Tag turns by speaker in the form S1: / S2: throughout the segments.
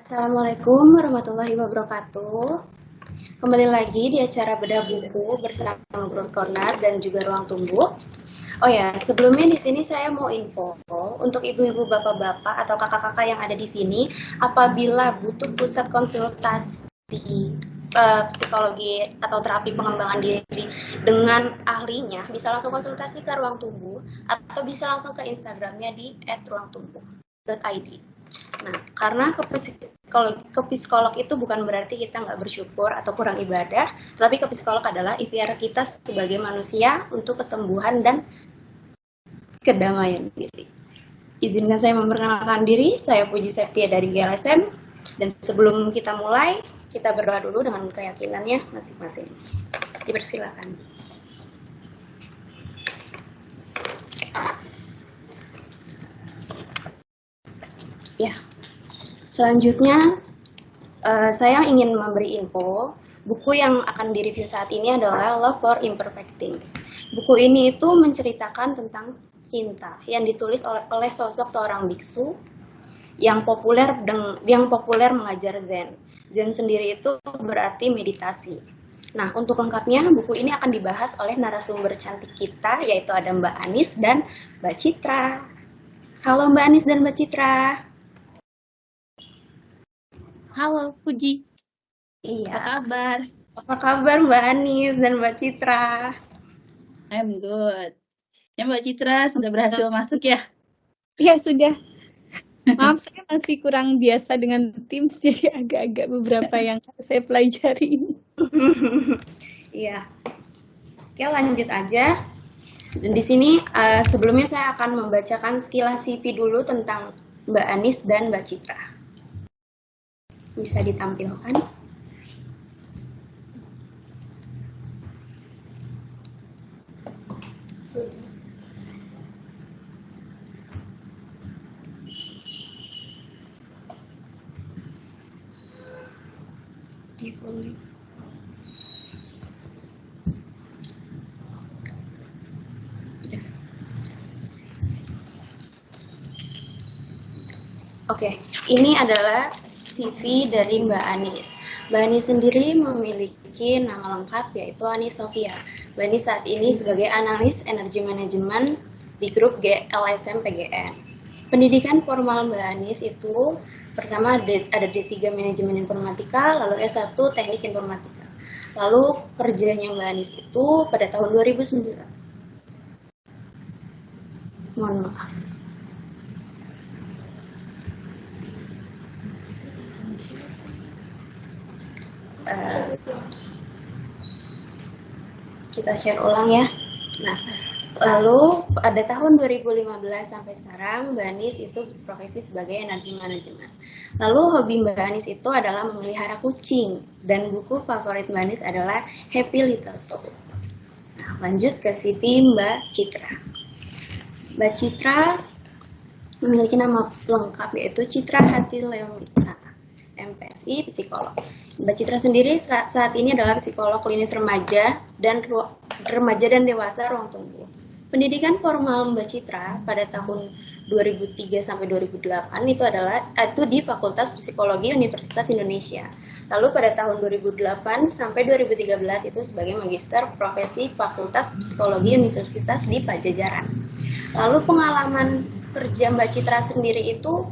S1: Assalamualaikum warahmatullahi wabarakatuh. Kembali lagi di acara Bedah Buku bersama Growth Corner dan juga Ruang Tumbuh. Oh ya, sebelumnya di sini saya mau info untuk ibu-ibu, bapak-bapak atau kakak-kakak yang ada di sini, apabila butuh pusat konsultasi psikologi atau terapi pengembangan diri dengan ahlinya, bisa langsung konsultasi ke Ruang Tumbuh atau bisa langsung ke Instagramnya di @ruangtumbuh.id. Nah, karena ke psikolog itu bukan berarti kita nggak bersyukur atau kurang ibadah, tapi ke psikolog adalah ikhtiar kita sebagai manusia untuk kesembuhan dan kedamaian diri. Izinkan saya memperkenalkan diri, saya Puji Septia dari GLSM, dan sebelum kita mulai, kita berdoa dulu dengan keyakinannya masing-masing. Dipersilakan. Ya, selanjutnya saya ingin memberi info. Buku yang akan direview saat ini adalah Love for Imperfect Things. Buku ini itu menceritakan tentang cinta yang ditulis oleh sosok seorang biksu yang populer mengajar Zen. Zen sendiri itu berarti meditasi. Nah, untuk lengkapnya buku ini akan dibahas oleh narasumber cantik kita, yaitu ada Mbak Anis dan Mbak Citra. Halo Mbak Anis dan Mbak Citra.
S2: Halo Puji.
S1: Iya.
S2: Apa kabar?
S1: Apa kabar Mbak Anis dan Mbak Citra?
S2: I'm good. Ya Mbak Citra sudah berhasil masuk ya?
S3: Iya sudah. Maaf saya masih kurang biasa dengan Teams, jadi agak-agak beberapa yang saya pelajari.
S1: Iya. Oke, lanjut aja. Dan di sini sebelumnya saya akan membacakan sekilas CV dulu tentang Mbak Anis dan Mbak Citra. Bisa ditampilkan. Oke, ini adalah CV dari Mbak Anis. Mbak Anis sendiri memiliki nama lengkap yaitu Anis Sofia. Mbak Anis saat ini sebagai analis energi manajemen di grup LSM PGN. Pendidikan formal Mbak Anis itu pertama ada D3 Manajemen Informatika, lalu S1 Teknik Informatika. Lalu kerjanya Mbak Anis itu pada tahun 2009. Mohon maaf. Kita share ulang ya. Nah, lalu pada tahun 2015 sampai sekarang Mbak Anis itu profesi sebagai energi manajemen. Lalu hobi Mbak Anis itu adalah memelihara kucing dan buku favorit Mbak Anis adalah Happy Little Soul. Nah, lanjut ke CV Mbak Citra. Mbak Citra memiliki nama lengkap yaitu Citra Hati Leomita, MPSI psikolog. Mbak Citra sendiri saat ini adalah psikolog klinis remaja dan dewasa ruang tumbuh. Pendidikan formal Mbak Citra pada tahun 2003 sampai 2008 itu di Fakultas Psikologi Universitas Indonesia. Lalu pada tahun 2008 sampai 2013 itu sebagai magister profesi Fakultas Psikologi Universitas di Pajajaran. Lalu pengalaman kerja Mbak Citra sendiri itu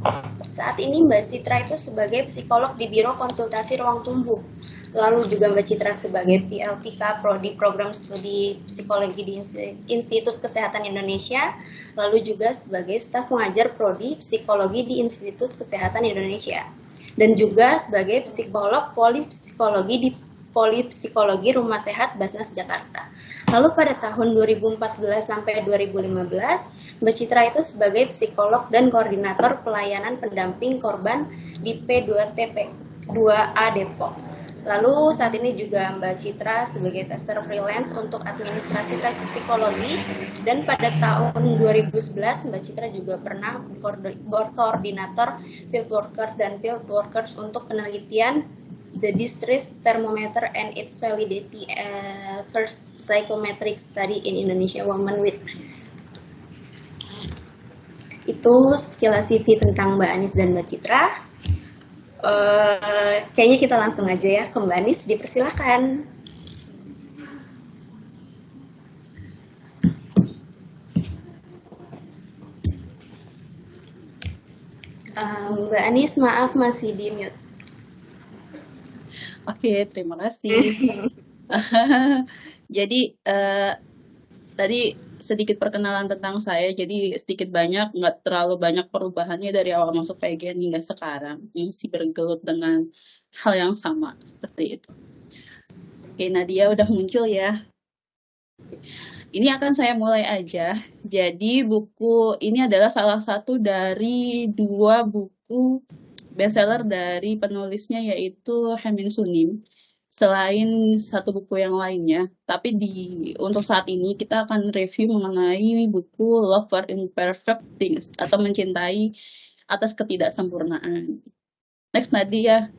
S1: saat ini Mbak Citra itu sebagai psikolog di Biro Konsultasi Ruang Tumbuh. Lalu juga Mbak Citra sebagai PLTK Prodi Program Studi Psikologi di Institut Kesehatan Indonesia. Lalu juga sebagai staf pengajar Prodi Psikologi di Institut Kesehatan Indonesia. Dan juga sebagai psikolog Polipsikologi di Polipsikologi Rumah Sehat Basnas Jakarta. Lalu pada tahun 2014 sampai 2015, Mbak Citra itu sebagai psikolog dan koordinator pelayanan pendamping korban di P2TP 2A Depok. Lalu saat ini juga Mbak Citra sebagai tester freelance untuk administrasi tes psikologi, dan pada tahun 2011 Mbak Citra juga pernah koordinator field worker dan field workers untuk penelitian The Distress Thermometer and its Validity First Psychometric Study in Indonesia Women with Stress. Itu sekilas CV tentang Mbak Anis dan Mbak Citra. Kayaknya kita langsung aja ya ke Mbak Nis, dipersilakan. Mbak Nis, maaf masih di mute.
S2: Oke, terima kasih. Jadi tadi sedikit perkenalan tentang saya, jadi sedikit banyak, nggak terlalu banyak perubahannya dari awal masuk PGN hingga sekarang, masih bergelut dengan hal yang sama, seperti itu. Oke, Nadia udah muncul ya. Ini akan saya mulai aja. Jadi buku ini adalah salah satu dari 2 buku bestseller dari penulisnya yaitu Haemin Sunim. Selain 1 buku yang lainnya, tapi untuk saat ini kita akan review mengenai buku Love for Imperfect Things atau Mencintai Atas Ketidaksempurnaan. Next, Nadia.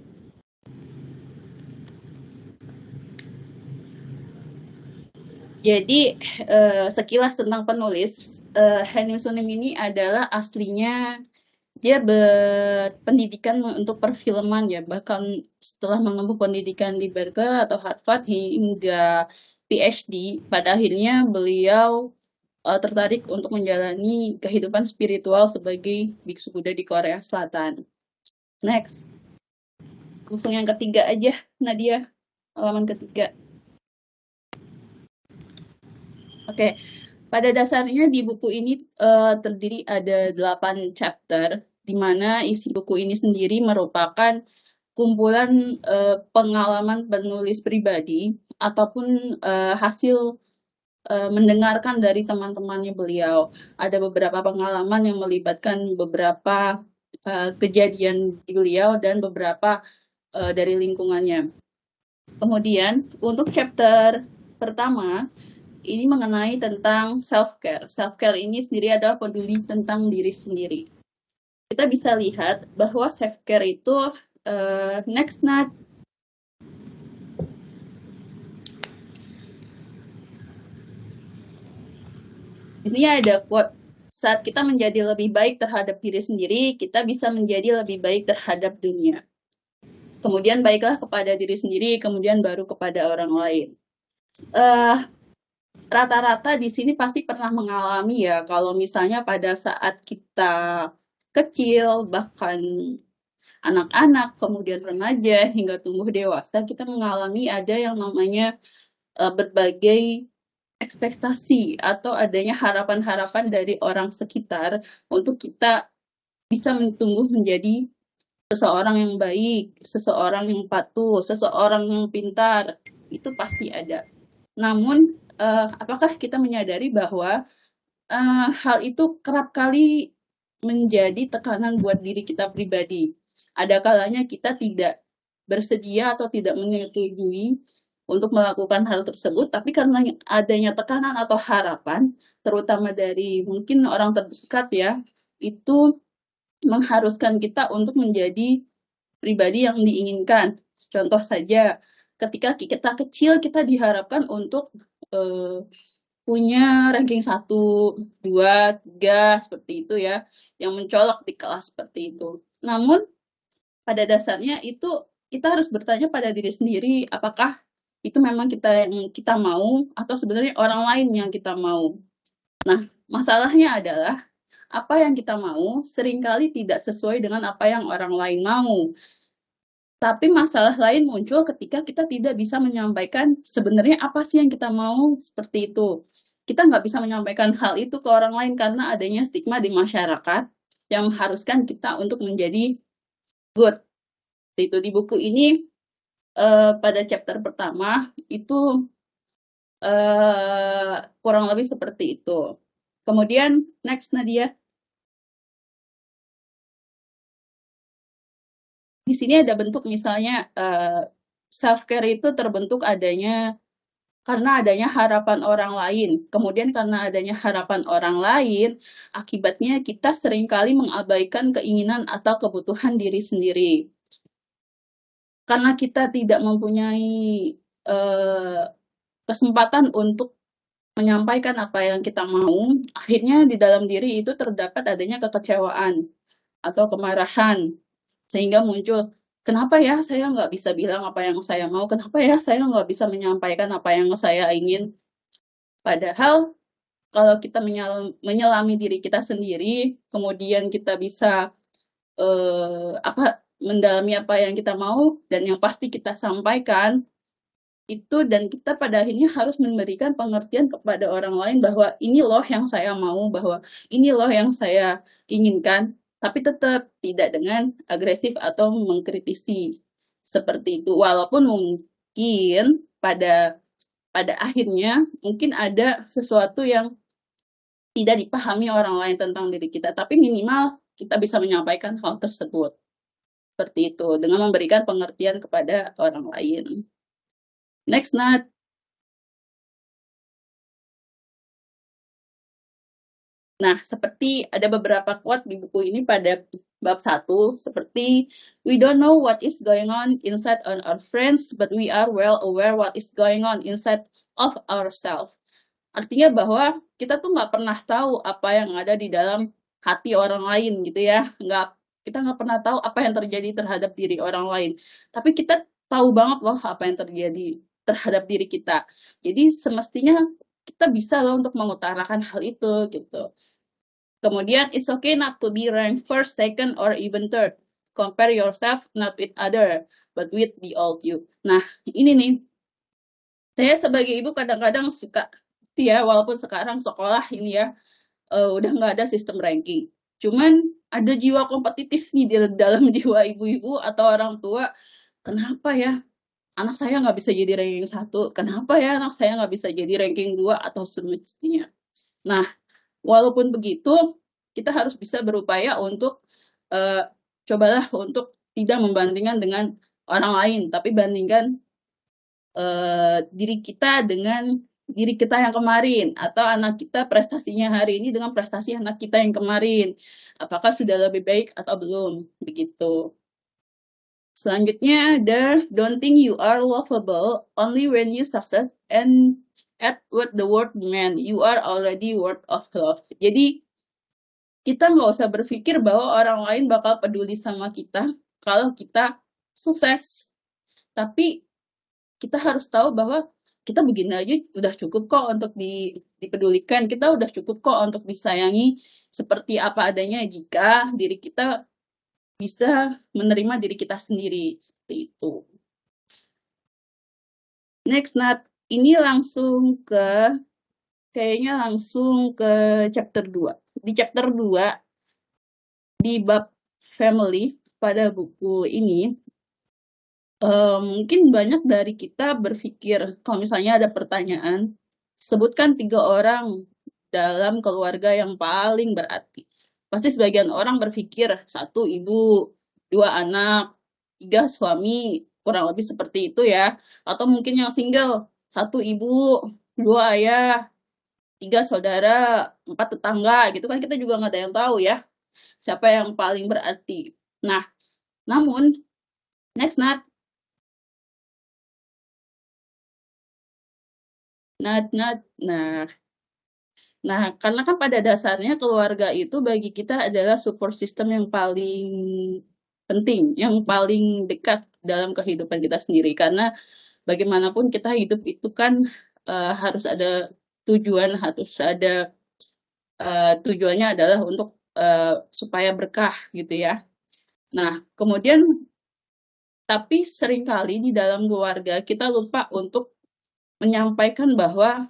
S2: Jadi sekilas tentang penulis, Haemin Sunim ini adalah aslinya dia berpendidikan untuk perfilman ya, bahkan setelah menempuh pendidikan di Berkeley atau Harvard hingga PhD, pada akhirnya beliau tertarik untuk menjalani kehidupan spiritual sebagai biksu Buddha di Korea Selatan. Next, langsung yang ketiga aja, Nadia, halaman ketiga. Oke, pada dasarnya di buku ini terdiri ada 8 chapter, di mana isi buku ini sendiri merupakan kumpulan pengalaman penulis pribadi ataupun hasil mendengarkan dari teman-temannya beliau. Ada beberapa pengalaman yang melibatkan beberapa kejadian beliau dan beberapa dari lingkungannya. Kemudian untuk chapter pertama, ini mengenai tentang self-care. Self-care ini sendiri adalah peduli tentang diri sendiri. Kita bisa lihat bahwa self-care itu, next, Nat. Di sini ada quote, saat kita menjadi lebih baik terhadap diri sendiri, kita bisa menjadi lebih baik terhadap dunia. Kemudian baiklah kepada diri sendiri, kemudian baru kepada orang lain. Rata-rata di sini pasti pernah mengalami ya, kalau misalnya pada saat kita kecil, bahkan anak-anak, kemudian remaja, hingga tumbuh dewasa, kita mengalami ada yang namanya berbagai ekspektasi atau adanya harapan-harapan dari orang sekitar untuk kita bisa tumbuh menjadi seseorang yang baik, seseorang yang patuh, seseorang yang pintar, itu pasti ada. Namun, apakah kita menyadari bahwa hal itu kerap kali menjadi tekanan buat diri kita pribadi? Ada kalanya kita tidak bersedia atau tidak menyetujui untuk melakukan hal tersebut, tapi karena adanya tekanan atau harapan, terutama dari mungkin orang terdekat ya, itu mengharuskan kita untuk menjadi pribadi yang diinginkan. Contoh saja, ketika kita kecil, kita diharapkan untuk punya ranking 1, 2, 3, seperti itu ya, yang mencolok di kelas seperti itu. Namun, pada dasarnya itu kita harus bertanya pada diri sendiri, apakah itu memang yang kita mau, atau sebenarnya orang lain yang kita mau. Nah, masalahnya adalah, apa yang kita mau seringkali tidak sesuai dengan apa yang orang lain mau. Tapi masalah lain muncul ketika kita tidak bisa menyampaikan sebenarnya apa sih yang kita mau, seperti itu. Kita nggak bisa menyampaikan hal itu ke orang lain karena adanya stigma di masyarakat yang mengharuskan kita untuk menjadi good. Itu di buku ini pada chapter pertama itu kurang lebih seperti itu. Kemudian next, Nadia. Di sini ada bentuk misalnya self-care itu terbentuk karena adanya harapan orang lain. Kemudian karena adanya harapan orang lain, akibatnya kita seringkali mengabaikan keinginan atau kebutuhan diri sendiri. Karena kita tidak mempunyai kesempatan untuk menyampaikan apa yang kita mau, akhirnya di dalam diri itu terdapat adanya kekecewaan atau kemarahan, sehingga muncul kenapa ya saya nggak bisa bilang apa yang saya mau, kenapa ya saya nggak bisa menyampaikan apa yang saya ingin. Padahal kalau kita menyelami diri kita sendiri, kemudian kita bisa mendalami apa yang kita mau dan yang pasti kita sampaikan itu, dan kita pada akhirnya harus memberikan pengertian kepada orang lain bahwa ini loh yang saya mau, bahwa ini loh yang saya inginkan, tapi tetap tidak dengan agresif atau mengkritisi seperti itu. Walaupun mungkin pada akhirnya mungkin ada sesuatu yang tidak dipahami orang lain tentang diri kita, tapi minimal kita bisa menyampaikan hal tersebut. Seperti itu, dengan memberikan pengertian kepada orang lain. Next, Nat. Nah, seperti ada beberapa quote di buku ini pada bab 1, seperti, we don't know what is going on inside on our friends, but we are well aware what is going on inside of ourselves. Artinya bahwa kita tuh nggak pernah tahu apa yang ada di dalam hati orang lain gitu ya. Kita nggak pernah tahu apa yang terjadi terhadap diri orang lain. Tapi kita tahu banget loh apa yang terjadi terhadap diri kita. Jadi semestinya kita bisa loh untuk mengutarakan hal itu gitu. Kemudian, it's okay not to be ranked first, second, or even third. Compare yourself not with other, but with the old you. Nah, ini nih. Saya sebagai ibu kadang-kadang suka, ya, walaupun sekarang sekolah ini ya, udah nggak ada sistem ranking. Cuman ada jiwa kompetitif nih di dalam jiwa ibu-ibu atau orang tua. Kenapa ya anak saya nggak bisa jadi ranking 1? Kenapa ya anak saya nggak bisa jadi ranking 2 atau semestinya? Nah, walaupun begitu, kita harus bisa berupaya untuk cobalah untuk tidak membandingkan dengan orang lain, tapi bandingkan diri kita dengan diri kita yang kemarin, atau anak kita prestasinya hari ini dengan prestasi anak kita yang kemarin. Apakah sudah lebih baik atau belum? Begitu. Selanjutnya ada, don't think you are lovable only when you success and at what the world demand. You are already worth of love. Jadi, kita nggak usah berpikir bahwa orang lain bakal peduli sama kita kalau kita sukses. Tapi kita harus tahu bahwa kita begini aja udah cukup kok untuk dipedulikan. Kita udah cukup kok untuk disayangi seperti apa adanya jika diri kita bisa menerima diri kita sendiri. Seperti itu. Next, Nat. Ini langsung ke chapter 2. Di chapter 2, di bab family pada buku ini, mungkin banyak dari kita berpikir, kalau misalnya ada pertanyaan, sebutkan 3 orang dalam keluarga yang paling berarti. Pasti sebagian orang berpikir 1 ibu, 2 anak, 3 suami, kurang lebih seperti itu ya. Atau mungkin yang single, 1 ibu, 2 ayah, 3 saudara, 4 tetangga, gitu kan kita juga nggak ada yang tahu ya siapa yang paling berarti. Nah, namun next, Nat. Nah, karena kan pada dasarnya keluarga itu bagi kita adalah support system yang paling penting, yang paling dekat dalam kehidupan kita sendiri. Karena bagaimanapun kita hidup itu kan harus ada tujuan, tujuannya adalah untuk supaya berkah gitu ya. Nah, kemudian tapi seringkali di dalam keluarga kita lupa untuk menyampaikan bahwa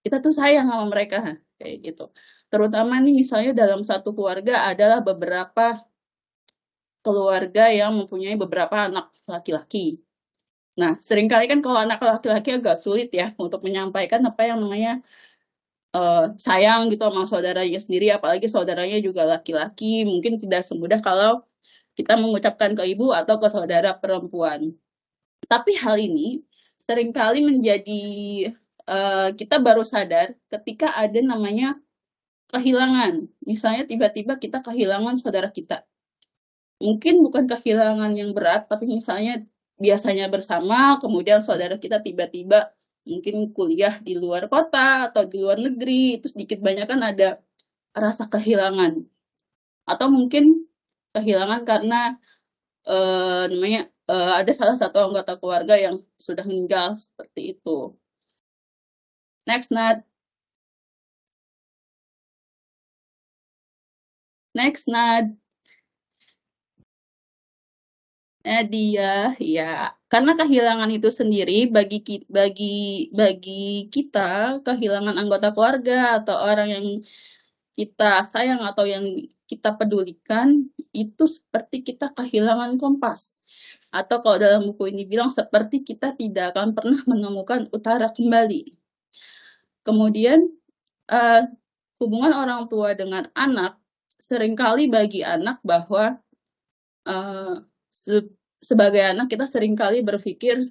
S2: kita tuh sayang sama mereka, kayak gitu. Terutama nih misalnya dalam satu keluarga adalah beberapa keluarga yang mempunyai beberapa anak laki-laki. Nah, seringkali kan kalau anak laki-laki agak sulit ya untuk menyampaikan apa yang namanya sayang gitu sama saudaranya sendiri, apalagi saudaranya juga laki-laki, mungkin tidak semudah kalau kita mengucapkan ke ibu atau ke saudara perempuan. Tapi hal ini seringkali menjadi kita baru sadar ketika ada namanya kehilangan. Misalnya tiba-tiba kita kehilangan saudara kita. Mungkin bukan kehilangan yang berat, tapi misalnya biasanya bersama, kemudian saudara kita tiba-tiba mungkin kuliah di luar kota atau di luar negeri, itu sedikit banyak kan ada rasa kehilangan. Atau mungkin kehilangan karena ada salah satu anggota keluarga yang sudah meninggal seperti itu. Next, Nat. Next, Nad. Dia ya karena kehilangan itu sendiri bagi kita kehilangan anggota keluarga atau orang yang kita sayang atau yang kita pedulikan itu seperti kita kehilangan kompas. Atau kalau dalam buku ini bilang seperti kita tidak akan pernah menemukan utara kembali. Kemudian hubungan orang tua dengan anak seringkali bagi anak bahwa sebagai anak kita seringkali berpikir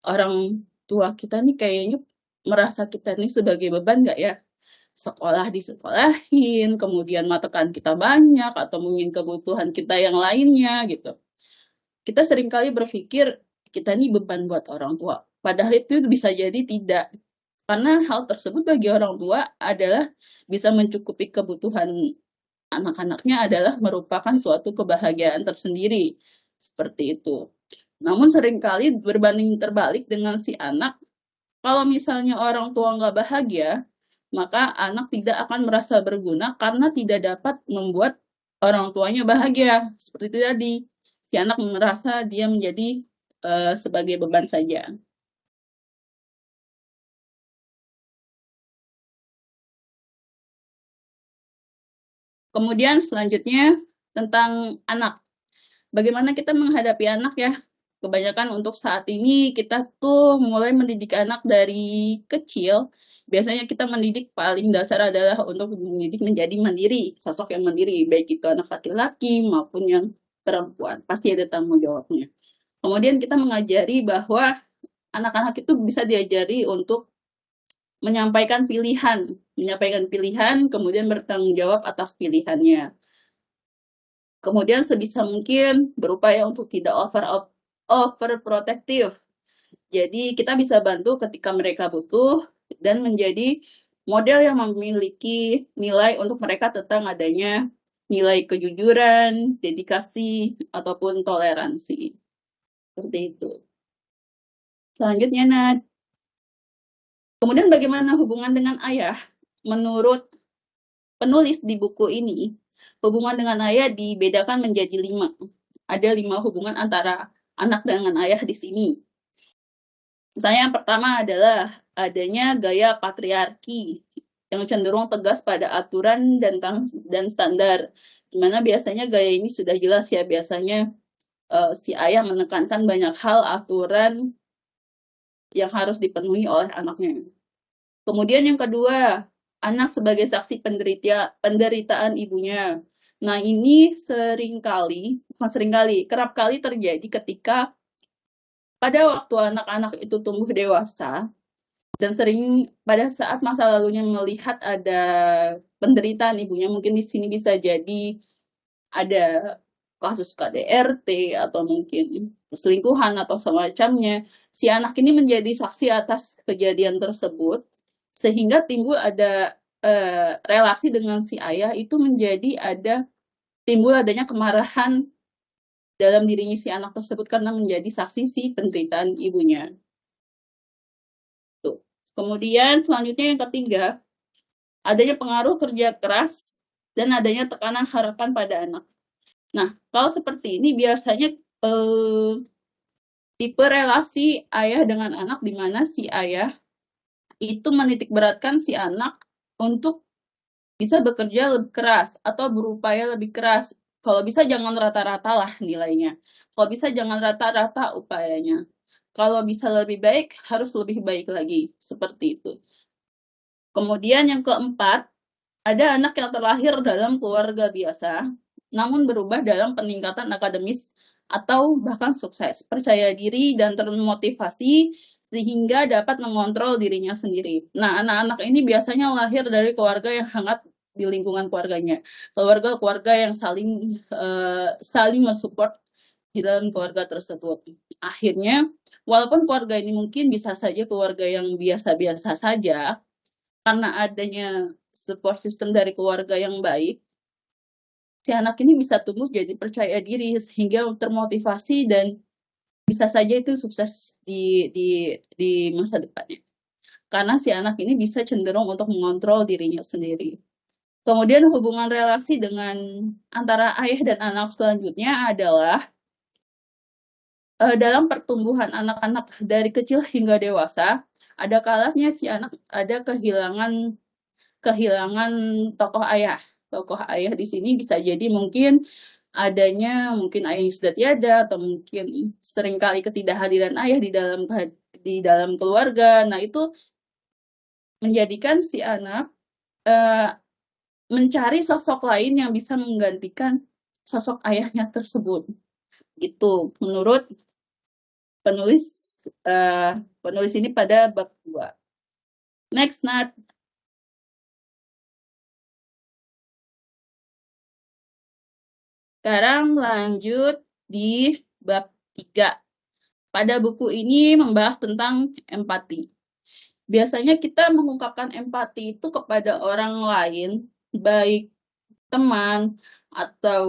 S2: orang tua kita nih kayaknya merasa kita nih sebagai beban nggak ya? Sekolah disekolahin, kemudian matakan kita banyak, atau mungkin kebutuhan kita yang lainnya gitu. Kita seringkali berpikir kita nih beban buat orang tua. Padahal itu bisa jadi tidak. Karena hal tersebut bagi orang tua adalah bisa mencukupi kebutuhan anak-anaknya adalah merupakan suatu kebahagiaan tersendiri. Seperti itu. Namun seringkali berbanding terbalik dengan si anak, kalau misalnya orang tua nggak bahagia, maka anak tidak akan merasa berguna karena tidak dapat membuat orang tuanya bahagia. Seperti itu tadi, si anak merasa dia menjadi sebagai beban saja. Kemudian selanjutnya tentang anak. Bagaimana kita menghadapi anak ya? Kebanyakan untuk saat ini kita tuh mulai mendidik anak dari kecil. Biasanya kita mendidik paling dasar adalah untuk mendidik menjadi mandiri, sosok yang mandiri, baik itu anak laki-laki maupun yang perempuan. Pasti ada tanggung jawabnya. Kemudian kita mengajari bahwa anak-anak itu bisa diajari untuk menyampaikan pilihan, kemudian bertanggung jawab atas pilihannya. Kemudian sebisa mungkin berupaya untuk tidak overprotective. Jadi kita bisa bantu ketika mereka butuh dan menjadi model yang memiliki nilai untuk mereka tentang adanya nilai kejujuran, dedikasi, ataupun toleransi. Seperti itu. Selanjutnya, Nat. Kemudian bagaimana hubungan dengan ayah? Menurut penulis di buku ini, hubungan dengan ayah dibedakan menjadi 5. Ada 5 hubungan antara anak dengan ayah di sini. Misalnya yang pertama adalah adanya gaya patriarki yang cenderung tegas pada aturan dan standar. Dimana biasanya gaya ini sudah jelas ya, biasanya si ayah menekankan banyak hal aturan yang harus dipenuhi oleh anaknya. Kemudian yang kedua, anak sebagai saksi penderitaan ibunya. Nah, ini kerap kali terjadi ketika pada waktu anak-anak itu tumbuh dewasa, dan sering pada saat masa lalunya melihat ada penderitaan ibunya, mungkin di sini bisa jadi ada kasus KDRT atau mungkin perselingkuhan atau semacamnya. Si anak ini menjadi saksi atas kejadian tersebut, sehingga timbul ada relasi dengan si ayah itu timbul adanya kemarahan dalam dirinya si anak tersebut karena menjadi saksi si penderitaan ibunya. Tuh. Kemudian selanjutnya yang ketiga, adanya pengaruh kerja keras dan adanya tekanan harapan pada anak. Nah, kalau seperti ini biasanya tipe relasi ayah dengan anak di mana si ayah itu menitik beratkan si anak untuk bisa bekerja lebih keras atau berupaya lebih keras. Kalau bisa jangan rata-rata lah nilainya. Kalau bisa jangan rata-rata upayanya. Kalau bisa lebih baik, harus lebih baik lagi. Seperti itu. Kemudian yang keempat, ada anak yang terlahir dalam keluarga biasa, namun berubah dalam peningkatan akademis atau bahkan sukses, percaya diri dan termotivasi sehingga dapat mengontrol dirinya sendiri. Nah, anak-anak ini biasanya lahir dari keluarga yang hangat di lingkungan keluarganya, keluarga-keluarga yang saling mensupport di dalam keluarga tersebut. Akhirnya, walaupun keluarga ini mungkin bisa saja keluarga yang biasa-biasa saja, karena adanya support system dari keluarga yang baik, si anak ini bisa tumbuh jadi percaya diri sehingga termotivasi dan bisa saja itu sukses di masa depannya. Karena si anak ini bisa cenderung untuk mengontrol dirinya sendiri. Kemudian hubungan relasi dengan antara ayah dan anak selanjutnya adalah dalam pertumbuhan anak-anak dari kecil hingga dewasa, ada kalanya si anak ada kehilangan tokoh ayah. Tokoh ayah di sini bisa jadi mungkin mungkin ayah yang sudah tiada atau mungkin seringkali ketidakhadiran ayah di dalam keluarga. Nah, itu menjadikan si anak mencari sosok lain yang bisa menggantikan sosok ayahnya tersebut. Itu menurut penulis ini pada bab 2. Next, Nat. Sekarang lanjut di bab 3. Pada buku ini membahas tentang empati. Biasanya kita mengungkapkan empati itu kepada orang lain, baik teman atau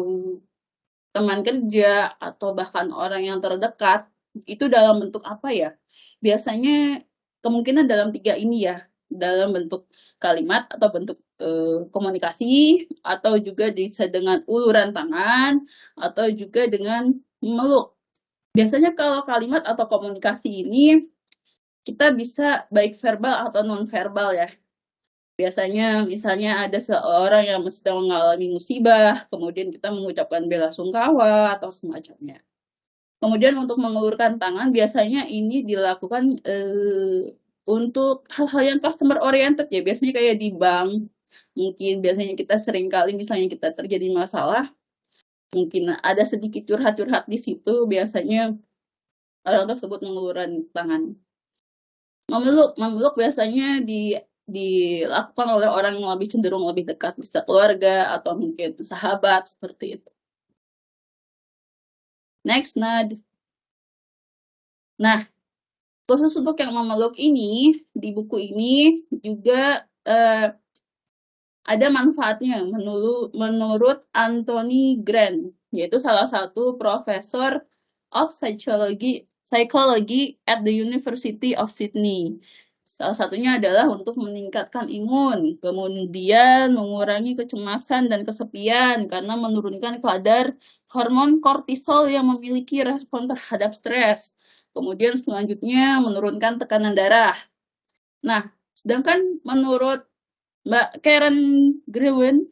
S2: teman kerja atau bahkan orang yang terdekat, itu dalam bentuk apa ya? Biasanya kemungkinan dalam 3 ini ya, dalam bentuk kalimat atau bentuk komunikasi, atau juga bisa dengan uluran tangan, atau juga dengan meluk. Biasanya kalau kalimat atau komunikasi ini kita bisa baik verbal atau non-verbal ya. Biasanya misalnya ada seorang yang sedang mengalami musibah, kemudian kita mengucapkan bela sungkawa atau semacamnya. Kemudian untuk mengulurkan tangan, biasanya ini dilakukan untuk hal-hal yang customer oriented ya. Biasanya kayak di bank, mungkin biasanya kita sering kali misalnya kita terjadi masalah, mungkin ada sedikit curhat-curhat di situ, biasanya orang tersebut mengulurkan tangan. Memeluk biasanya dilakukan oleh orang yang lebih cenderung lebih dekat, bisa keluarga atau mungkin sahabat, seperti itu. Next, Nad. Nah, khusus untuk yang memeluk ini, di buku ini juga ada manfaatnya menurut Anthony Grant, yaitu salah satu profesor of psychology at the University of Sydney. Salah satunya adalah untuk meningkatkan imun, kemudian mengurangi kecemasan dan kesepian karena menurunkan kadar hormon kortisol yang memiliki respon terhadap stres. Kemudian selanjutnya menurunkan tekanan darah. Nah, sedangkan menurut Mbak Karen Grewen,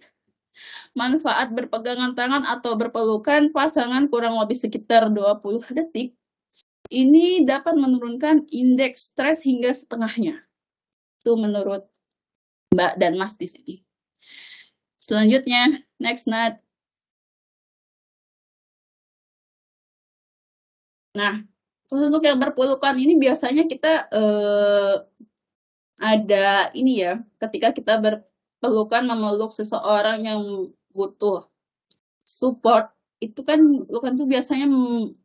S2: manfaat berpegangan tangan atau berpelukan pasangan kurang lebih sekitar 20 detik ini dapat menurunkan indeks stres hingga setengahnya. Itu menurut Mbak dan Mas di sini. Selanjutnya, next, Nat. Nah, khusus untuk yang berpelukan ini biasanya kita ada ini ya, ketika kita berpelukan memeluk seseorang yang butuh support, itu kan pelukan itu biasanya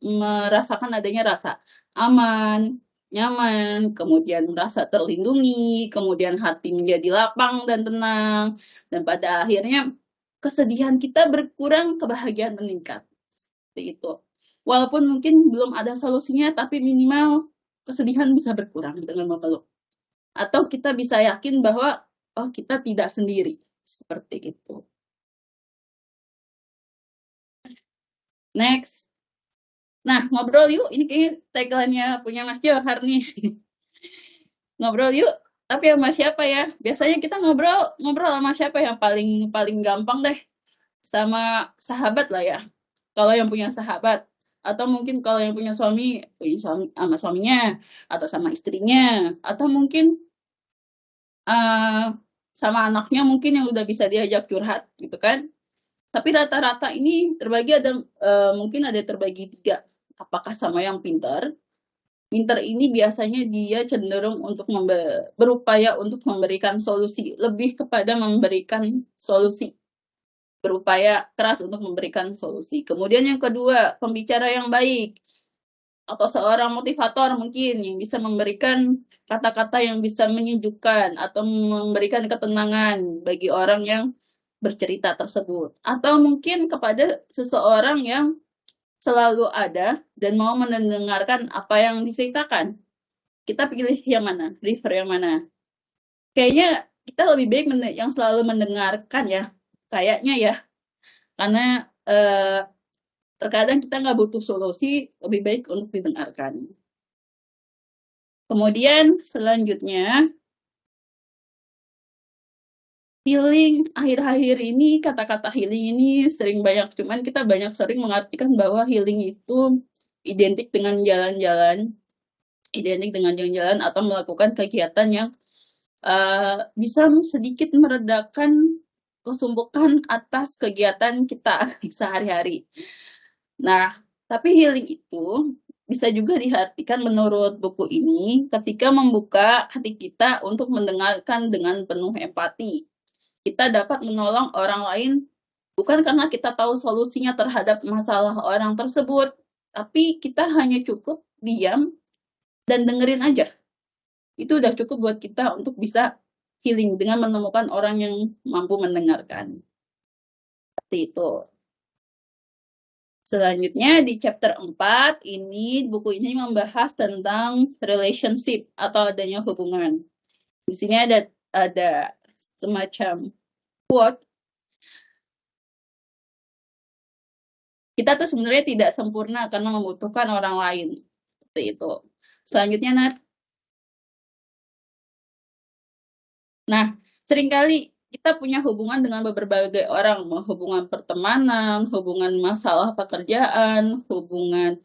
S2: merasakan adanya rasa aman, nyaman, kemudian merasa terlindungi, kemudian hati menjadi lapang dan tenang, dan pada akhirnya kesedihan kita berkurang, kebahagiaan meningkat. Seperti itu. Walaupun mungkin belum ada solusinya, tapi minimal kesedihan bisa berkurang dengan memeluk. Atau kita bisa yakin bahwa oh, kita tidak sendiri. Seperti itu. Next. Nah, ngobrol yuk. Ini kayaknya tagline-nya punya Mas Johar nih. Ngobrol yuk. Tapi sama siapa ya? Biasanya kita ngobrol sama siapa yang paling gampang deh? Sama sahabat lah ya. Kalau yang punya sahabat. Atau mungkin kalau yang punya suami sama suaminya. Atau sama istrinya. Atau mungkin sama anaknya mungkin yang udah bisa diajak curhat gitu kan. Tapi rata-rata ini terbagi mungkin ada terbagi 3. Apakah sama yang pintar? Pintar ini biasanya dia cenderung untuk berupaya untuk memberikan solusi, lebih kepada memberikan solusi. Berupaya keras untuk memberikan solusi. Kemudian yang kedua, pembicara yang baik. Atau seorang motivator mungkin yang bisa memberikan kata-kata yang bisa menyejukkan atau memberikan ketenangan bagi orang yang bercerita tersebut. Atau mungkin kepada seseorang yang selalu ada dan mau mendengarkan apa yang diceritakan. Kita pilih yang mana? Prefer yang mana? Kayaknya kita lebih baik yang selalu mendengarkan ya. Kayaknya ya. Karena terkadang kita nggak butuh solusi, lebih baik untuk didengarkan. Kemudian selanjutnya, healing. Akhir-akhir ini kata-kata healing ini sering banyak, cuman kita sering mengartikan bahwa healing itu identik dengan jalan-jalan, atau melakukan kegiatan yang bisa sedikit meredakan kesumpukan atas kegiatan kita sehari-hari. Nah, tapi healing itu bisa juga diartikan menurut buku ini ketika membuka hati kita untuk mendengarkan dengan penuh empati. Kita dapat menolong orang lain bukan karena kita tahu solusinya terhadap masalah orang tersebut, tapi kita hanya cukup diam dan dengerin aja. Itu udah cukup buat kita untuk bisa healing dengan menemukan orang yang mampu mendengarkan. Seperti itu. Selanjutnya di chapter 4 ini buku ini membahas tentang relationship atau adanya hubungan. Di sini ada semacam quote. Kita tuh sebenarnya tidak sempurna karena membutuhkan orang lain. Seperti itu. Selanjutnya, Nat. Nah, seringkali kita punya hubungan dengan berbagai orang, hubungan pertemanan, hubungan masalah pekerjaan, hubungan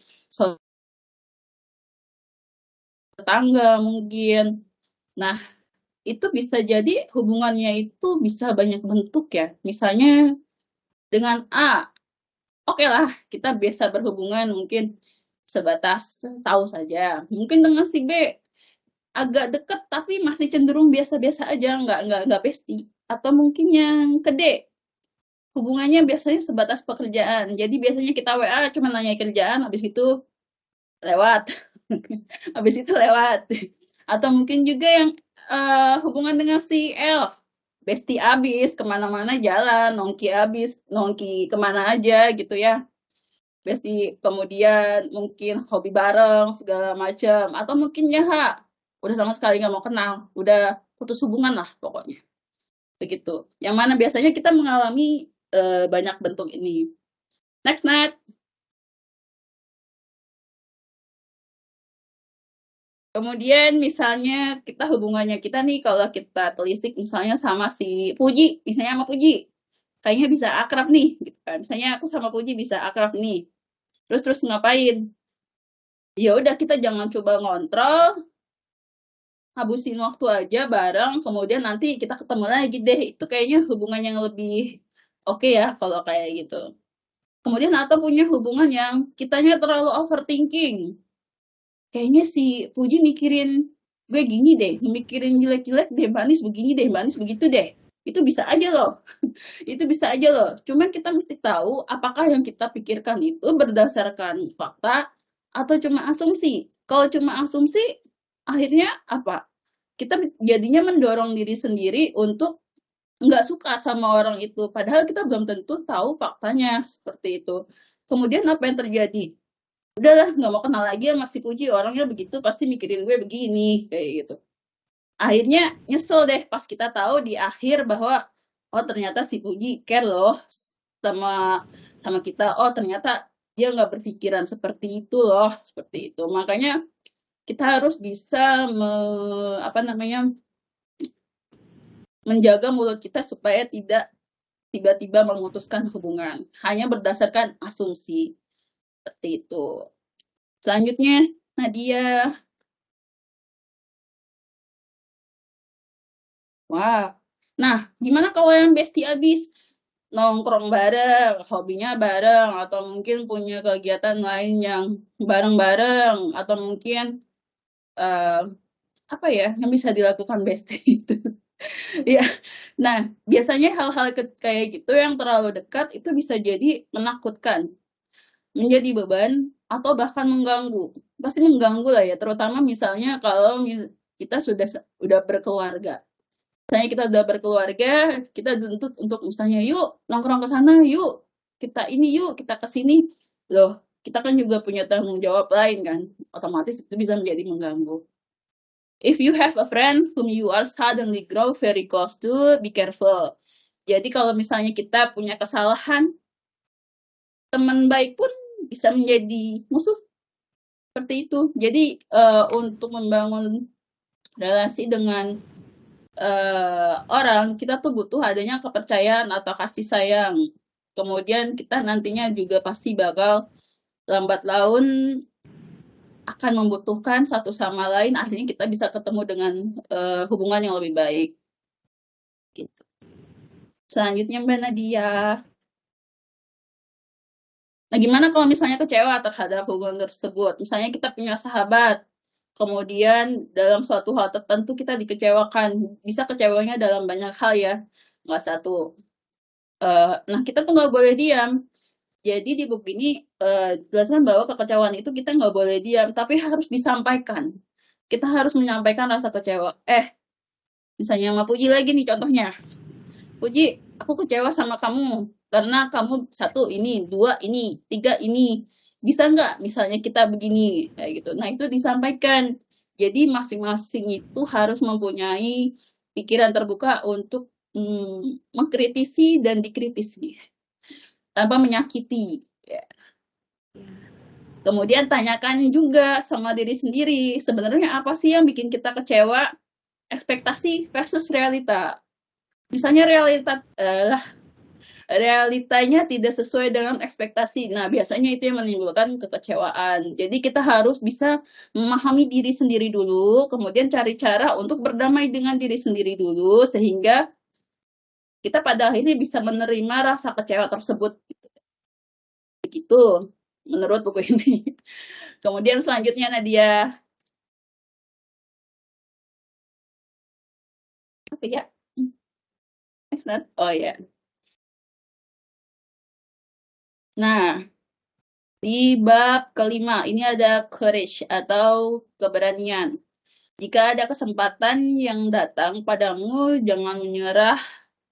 S2: tetangga mungkin. Nah, itu bisa jadi hubungannya itu bisa banyak bentuk ya. Misalnya dengan A, oke lah kita biasa berhubungan mungkin sebatas tahu saja. Mungkin dengan si B agak dekat tapi masih cenderung biasa-biasa aja, nggak bestie. Atau mungkin yang ke D, hubungannya biasanya sebatas pekerjaan. Jadi biasanya kita WA cuma nanya kerjaan, habis itu lewat. Habis itu lewat. Atau mungkin juga yang hubungan dengan si Elf. Bestie abis, kemana-mana jalan, nongki kemana aja gitu ya. Bestie, kemudian mungkin hobi bareng, segala macam. Atau mungkin ya, udah sama sekali nggak mau kenal. Udah putus hubungan lah pokoknya. Begitu. Yang mana biasanya kita mengalami banyak bentuk ini. Next, Nat. Kemudian misalnya kita hubungannya kita nih, kalau kita telisik misalnya sama si Puji, misalnya sama Puji, kayaknya bisa akrab nih, gitu kan. Misalnya aku sama Puji bisa akrab nih. Terus ngapain? Ya udah, kita jangan coba ngontrol, habisin waktu aja bareng, kemudian nanti kita ketemu lagi deh. Itu kayaknya hubungan yang lebih oke ya kalau kayak gitu. Kemudian atau punya hubungan yang kitanya terlalu overthinking. Kayaknya si Puji mikirin gue gini deh, mikirin jelek-jelek deh, manis begini deh, manis begitu deh. Itu bisa aja loh. Itu bisa aja loh. Cuman kita mesti tahu apakah yang kita pikirkan itu berdasarkan fakta atau cuma asumsi. Kalau cuma asumsi, akhirnya apa? Kita jadinya mendorong diri sendiri untuk nggak suka sama orang itu. Padahal kita belum tentu tahu faktanya seperti itu. Kemudian apa yang terjadi? Udahlah, nggak mau kenal lagi sama si Puji, orangnya begitu, pasti mikirin gue begini, kayak gitu. Akhirnya nyesel deh pas kita tahu di akhir bahwa oh ternyata si Puji care loh sama kita. Oh ternyata dia nggak berpikiran seperti itu loh, seperti itu. Makanya kita harus bisa menjaga mulut kita supaya tidak tiba-tiba memutuskan hubungan hanya berdasarkan asumsi. Seperti itu. Selanjutnya, Nadia. Wah. Nah, gimana kalau yang bestie abis? Nongkrong bareng, hobinya bareng, atau mungkin punya kegiatan lain yang bareng-bareng, atau mungkin apa ya yang bisa dilakukan bestie itu? Ya, nah biasanya hal-hal kayak gitu yang terlalu dekat itu bisa jadi menakutkan, menjadi beban, atau bahkan mengganggu. Pasti mengganggu lah ya, terutama misalnya kalau kita sudah berkeluarga. Misalnya kita udah berkeluarga, kita dituntut untuk misalnya yuk nongkrong ke sana, yuk kita ini, yuk kita ke sini. Loh, kita kan juga punya tanggung jawab lain kan. Otomatis itu bisa menjadi mengganggu. If you have a friend whom you are suddenly grow very close to, be careful. Jadi kalau misalnya kita punya kesalahan, teman baik pun bisa menjadi musuh seperti itu. Jadi untuk membangun relasi dengan orang, kita tuh butuh adanya kepercayaan atau kasih sayang. Kemudian kita nantinya juga pasti bakal lambat laun akan membutuhkan satu sama lain, akhirnya kita bisa ketemu dengan hubungan yang lebih baik. Gitu. Selanjutnya Mbak Nadia. Nah, gimana kalau misalnya kecewa terhadap hubungan tersebut? Misalnya kita punya sahabat, kemudian dalam suatu hal tertentu kita dikecewakan. Bisa kecewanya dalam banyak hal ya, nggak satu. Nah, kita tuh nggak boleh diam. Jadi di buku ini jelaskan bahwa kekecewaan itu kita nggak boleh diam, tapi harus disampaikan. Kita harus menyampaikan rasa kecewa. Misalnya sama Puji lagi nih contohnya. Puji, aku kecewa sama kamu karena kamu satu ini, dua ini, tiga ini. Bisa nggak misalnya kita begini, kayak gitu. Nah, itu disampaikan. Jadi masing-masing itu harus mempunyai pikiran terbuka untuk mengkritisi dan dikritisi tanpa menyakiti. Ya. Kemudian tanyakan juga sama diri sendiri, sebenarnya apa sih yang bikin kita kecewa? Ekspektasi versus realita. Misalnya realitanya tidak sesuai dengan ekspektasi. Nah, biasanya itu yang menimbulkan kekecewaan. Jadi kita harus bisa memahami diri sendiri dulu, kemudian cari cara untuk berdamai dengan diri sendiri dulu, sehingga kita pada akhirnya bisa menerima rasa kecewa tersebut. Begitu, menurut buku ini. Kemudian selanjutnya Nadia. Apa ya? Oh ya. Nah, di bab kelima, ini ada courage atau keberanian. Jika ada kesempatan yang datang padamu, jangan menyerah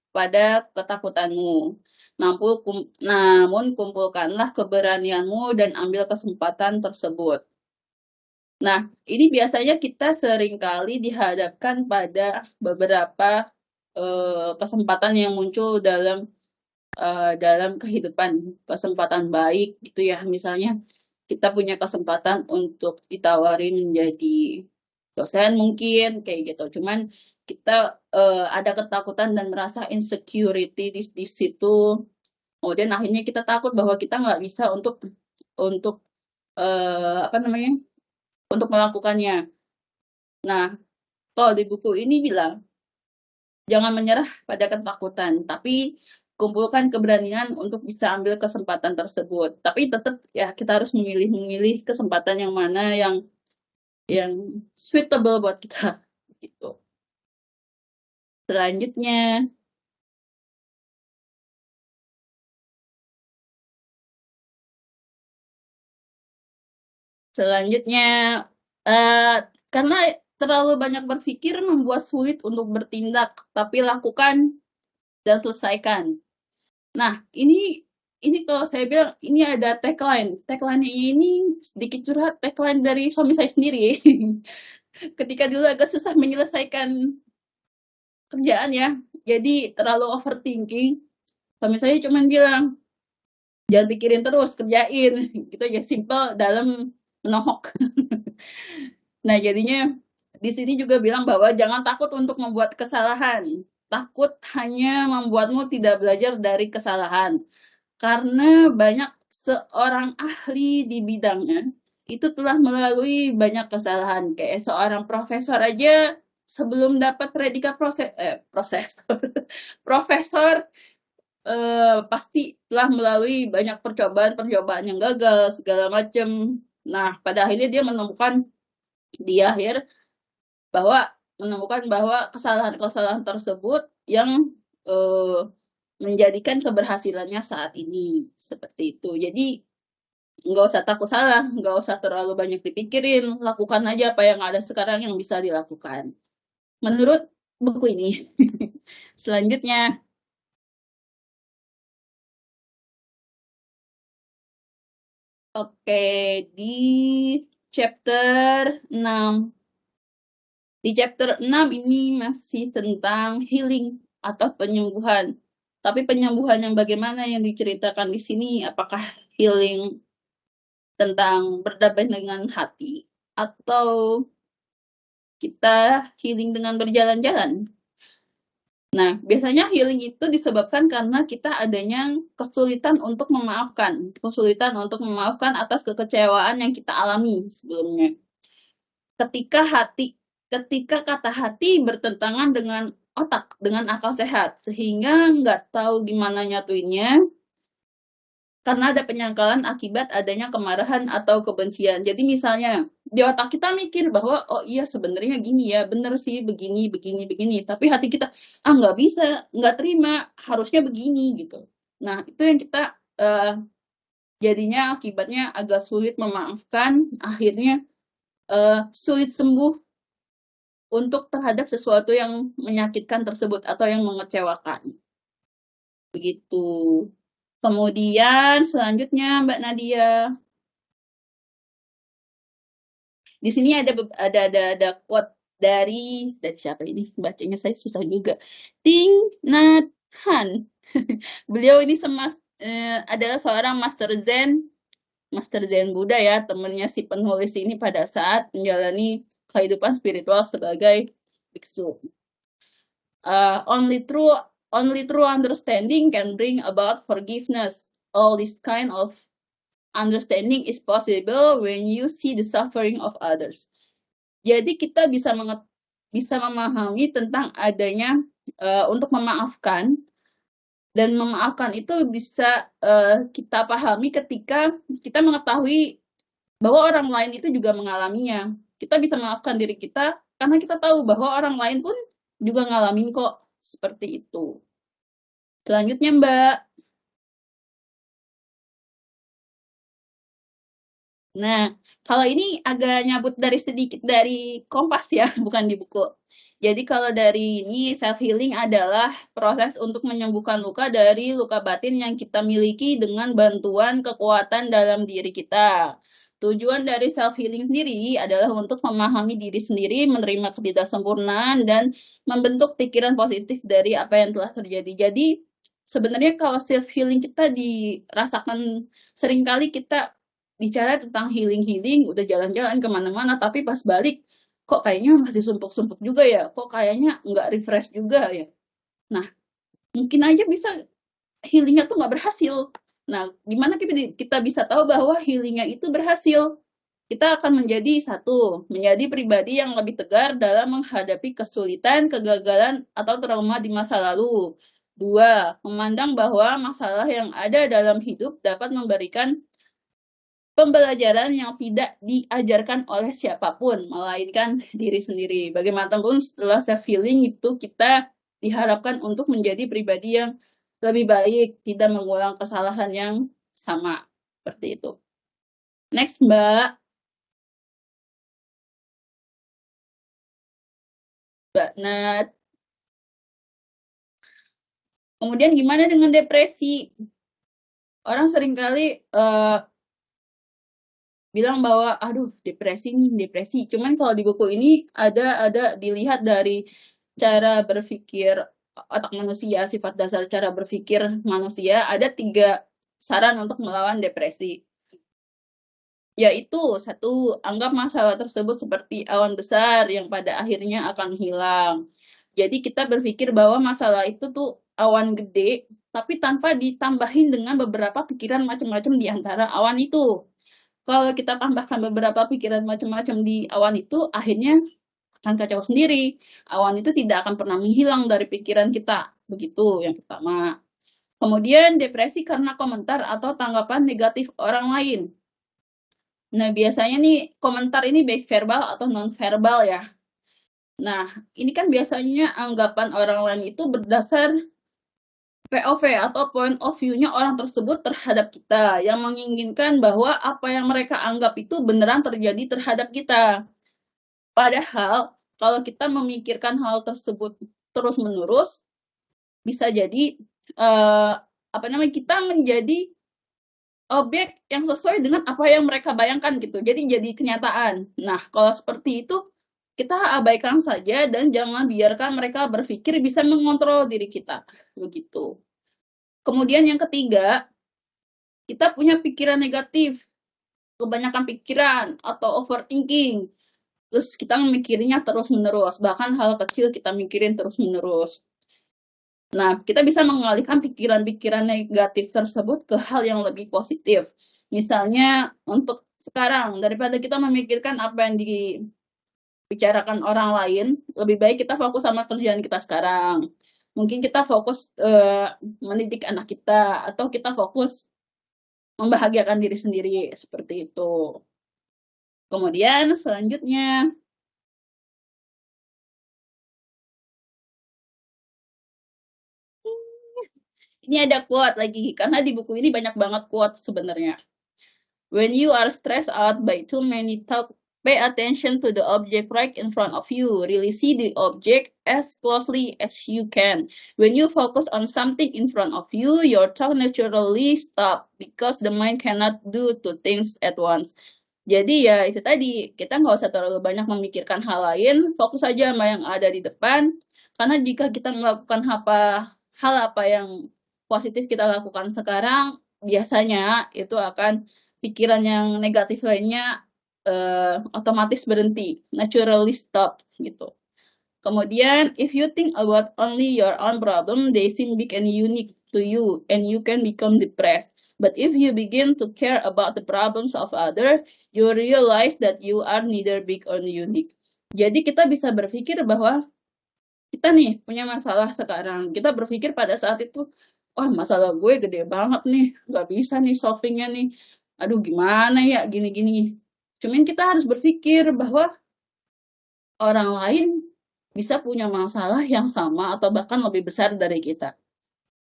S2: pada ketakutanmu. Namun kumpulkanlah keberanianmu dan ambil kesempatan tersebut. Nah, ini biasanya kita seringkali dihadapkan pada beberapa kesempatan yang muncul dalam kehidupan, kesempatan baik gitu ya. Misalnya kita punya kesempatan untuk ditawarin menjadi dosen mungkin kayak gitu. Cuman kita ada ketakutan dan merasa insecurity di situ. Kemudian akhirnya kita takut bahwa kita nggak bisa untuk apa namanya? Untuk melakukannya. Nah, kalau di buku ini bilang jangan menyerah pada ketakutan, tapi kumpulkan keberanian untuk bisa ambil kesempatan tersebut. Tapi tetap ya kita harus memilih kesempatan yang mana yang suitable buat kita gitu. Selanjutnya karena terlalu banyak berpikir membuat sulit untuk bertindak, tapi lakukan dan selesaikan. Nah, ini kalau saya bilang ini ada tagline. Tagline ini sedikit curhat, tagline dari suami saya sendiri. Ketika dulu agak susah menyelesaikan kerjaan ya, jadi terlalu overthinking. Suami saya cuma bilang, jangan pikirin terus, kerjain. Gitu aja, simple dalam menohok. Nah, jadinya di sini juga bilang bahwa jangan takut untuk membuat kesalahan. Takut hanya membuatmu tidak belajar dari kesalahan. Karena banyak seorang ahli di bidangnya itu telah melalui banyak kesalahan. Kayak seorang profesor aja sebelum dapat predikat profesor pasti telah melalui banyak percobaan yang gagal segala macam. Nah, pada akhirnya dia menemukan di akhir menemukan bahwa kesalahan-kesalahan tersebut yang menjadikan keberhasilannya saat ini seperti itu. Jadi nggak usah takut salah, nggak usah terlalu banyak dipikirin, lakukan aja apa yang ada sekarang yang bisa dilakukan. Menurut buku ini. Selanjutnya, oke, di chapter 6. Di chapter 6 ini masih tentang healing atau penyembuhan. Tapi penyembuhan yang bagaimana yang diceritakan di sini? Apakah healing tentang berdamai dengan hati atau kita healing dengan berjalan-jalan? Nah, biasanya healing itu disebabkan karena kita adanya kesulitan untuk memaafkan. Kesulitan untuk memaafkan atas kekecewaan yang kita alami sebelumnya. Ketika kata hati bertentangan dengan otak, dengan akal sehat, sehingga nggak tahu gimana nyatuinnya, karena ada penyangkalan akibat adanya kemarahan atau kebencian. Jadi misalnya, di otak kita mikir bahwa, oh iya sebenarnya gini ya, bener sih begini, begini. Tapi hati kita, nggak bisa, nggak terima, harusnya begini gitu. Nah, itu yang kita jadinya akibatnya agak sulit memaafkan, akhirnya sulit sembuh untuk terhadap sesuatu yang menyakitkan tersebut atau yang mengecewakan. Begitu. Kemudian selanjutnya Mbak Nadia. Di sini ada quote dari siapa ini? Bacanya saya susah juga. Thich Nhat Hanh. Beliau ini adalah seorang Master Zen Buddha ya, temannya si penulis ini pada saat menjalani kehidupan spiritual sebagai biksu. Only true understanding can bring about forgiveness. All this kind of understanding is possible when you see the suffering of others. Jadi kita bisa memahami tentang adanya untuk memaafkan, dan memaafkan itu bisa kita pahami ketika kita mengetahui bahwa orang lain itu juga mengalaminya. Kita bisa memaafkan diri kita karena kita tahu bahwa orang lain pun juga ngalamin kok, seperti itu. Selanjutnya Mbak. Nah, kalau ini agak nyabut sedikit dari Kompas ya, bukan di buku. Jadi kalau dari ini, self healing adalah proses untuk menyembuhkan luka dari luka batin yang kita miliki dengan bantuan kekuatan dalam diri kita. Tujuan dari self healing sendiri adalah untuk memahami diri sendiri, menerima ketidaksempurnaan, dan membentuk pikiran positif dari apa yang telah terjadi. Jadi sebenarnya kalau self healing kita dirasakan, seringkali kita bicara tentang healing, udah jalan-jalan kemana-mana, tapi pas balik, kok kayaknya masih sumpuk-sumpuk juga ya, kok kayaknya nggak refresh juga ya. Nah, mungkin aja bisa healingnya tuh nggak berhasil. Nah, gimana kita bisa tahu bahwa healingnya itu berhasil? Kita akan menjadi pribadi yang lebih tegar dalam menghadapi kesulitan, kegagalan, atau trauma di masa lalu. 2, memandang bahwa masalah yang ada dalam hidup dapat memberikan pembelajaran yang tidak diajarkan oleh siapapun, melainkan diri sendiri. Bagaimanapun setelah self-healing itu kita diharapkan untuk menjadi pribadi yang lebih baik, tidak mengulang kesalahan yang sama. Seperti itu. Next, Mbak. Mbak Nat. Kemudian gimana dengan depresi? Orang seringkali bilang bahwa aduh depresi. Cuman kalau di buku ini ada dilihat dari cara berpikir otak manusia, sifat dasar cara berpikir manusia, ada 3 saran untuk melawan depresi. Yaitu 1, anggap masalah tersebut seperti awan besar yang pada akhirnya akan hilang. Jadi kita berpikir bahwa masalah itu tuh awan gede, tapi tanpa ditambahin dengan beberapa pikiran macam-macam di antara awan itu. Kalau kita tambahkan beberapa pikiran macam-macam di awan itu, akhirnya akan kacau sendiri. Awan itu tidak akan pernah menghilang dari pikiran kita. Begitu yang pertama. Kemudian depresi karena komentar atau tanggapan negatif orang lain. Nah, biasanya nih komentar ini baik verbal atau non-verbal ya. Nah, ini kan biasanya anggapan orang lain itu berdasar POV atau point of view-nya orang tersebut terhadap kita, yang menginginkan bahwa apa yang mereka anggap itu beneran terjadi terhadap kita. Padahal kalau kita memikirkan hal tersebut terus-menerus, bisa jadi kita menjadi objek yang sesuai dengan apa yang mereka bayangkan gitu. Jadi kenyataan. Nah, kalau seperti itu kita abaikan saja dan jangan biarkan mereka berpikir bisa mengontrol diri kita. Begitu. Kemudian yang ketiga, kita punya pikiran negatif, kebanyakan pikiran atau overthinking. Terus kita memikirnya terus-menerus, bahkan hal kecil kita mikirin terus-menerus. Nah, kita bisa mengalihkan pikiran-pikiran negatif tersebut ke hal yang lebih positif. Misalnya, untuk sekarang, daripada kita memikirkan apa yang dibicarakan orang lain, lebih baik kita fokus sama kerjaan kita sekarang. Mungkin kita fokus mendidik anak kita, atau kita fokus membahagiakan diri sendiri, seperti itu. Kemudian, selanjutnya, ini ada quote lagi, karena di buku ini banyak banget quote sebenarnya. When you are stressed out by too many thoughts, pay attention to the object right in front of you. Really see the object as closely as you can. When you focus on something in front of you, your thoughts naturally stop because the mind cannot do two things at once. Jadi ya itu tadi, kita nggak usah terlalu banyak memikirkan hal lain, fokus saja sama yang ada di depan. Karena jika kita melakukan hal apa yang positif kita lakukan sekarang, biasanya itu akan pikiran yang negatif lainnya otomatis berhenti, naturally stop gitu. Kemudian, if you think about only your own problem, they seem big and unique to you, and you can become depressed. But if you begin to care about the problems of others, you realize that you are neither big or unique. Jadi kita bisa berpikir bahwa kita nih punya masalah sekarang. Kita berpikir pada saat itu, oh masalah gue gede banget nih, gak bisa nih solvingnya nih. Aduh gimana ya, gini-gini. Cuman kita harus berpikir bahwa orang lain bisa punya masalah yang sama atau bahkan lebih besar dari kita.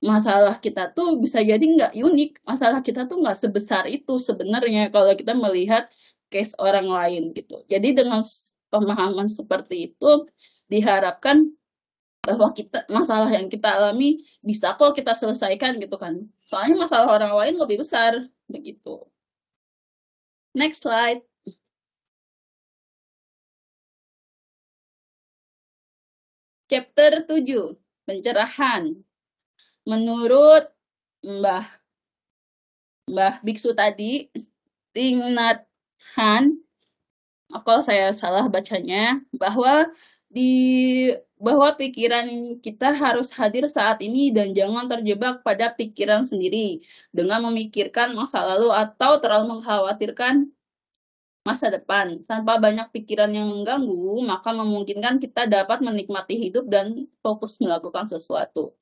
S2: Masalah kita tuh bisa jadi nggak unik. Masalah kita tuh nggak sebesar itu sebenarnya kalau kita melihat case orang lain gitu. Jadi dengan pemahaman seperti itu diharapkan bahwa masalah yang kita alami bisa kok kita selesaikan gitu kan. Soalnya masalah orang lain lebih besar begitu. Next slide. Chapter 7, pencerahan. Menurut Mbah Biksu tadi, Thich Nhat Hanh, kalau saya salah bacanya, bahwa pikiran kita harus hadir saat ini dan jangan terjebak pada pikiran sendiri dengan memikirkan masa lalu atau terlalu mengkhawatirkan masa depan. Tanpa banyak pikiran yang mengganggu, maka memungkinkan kita dapat menikmati hidup dan fokus melakukan sesuatu.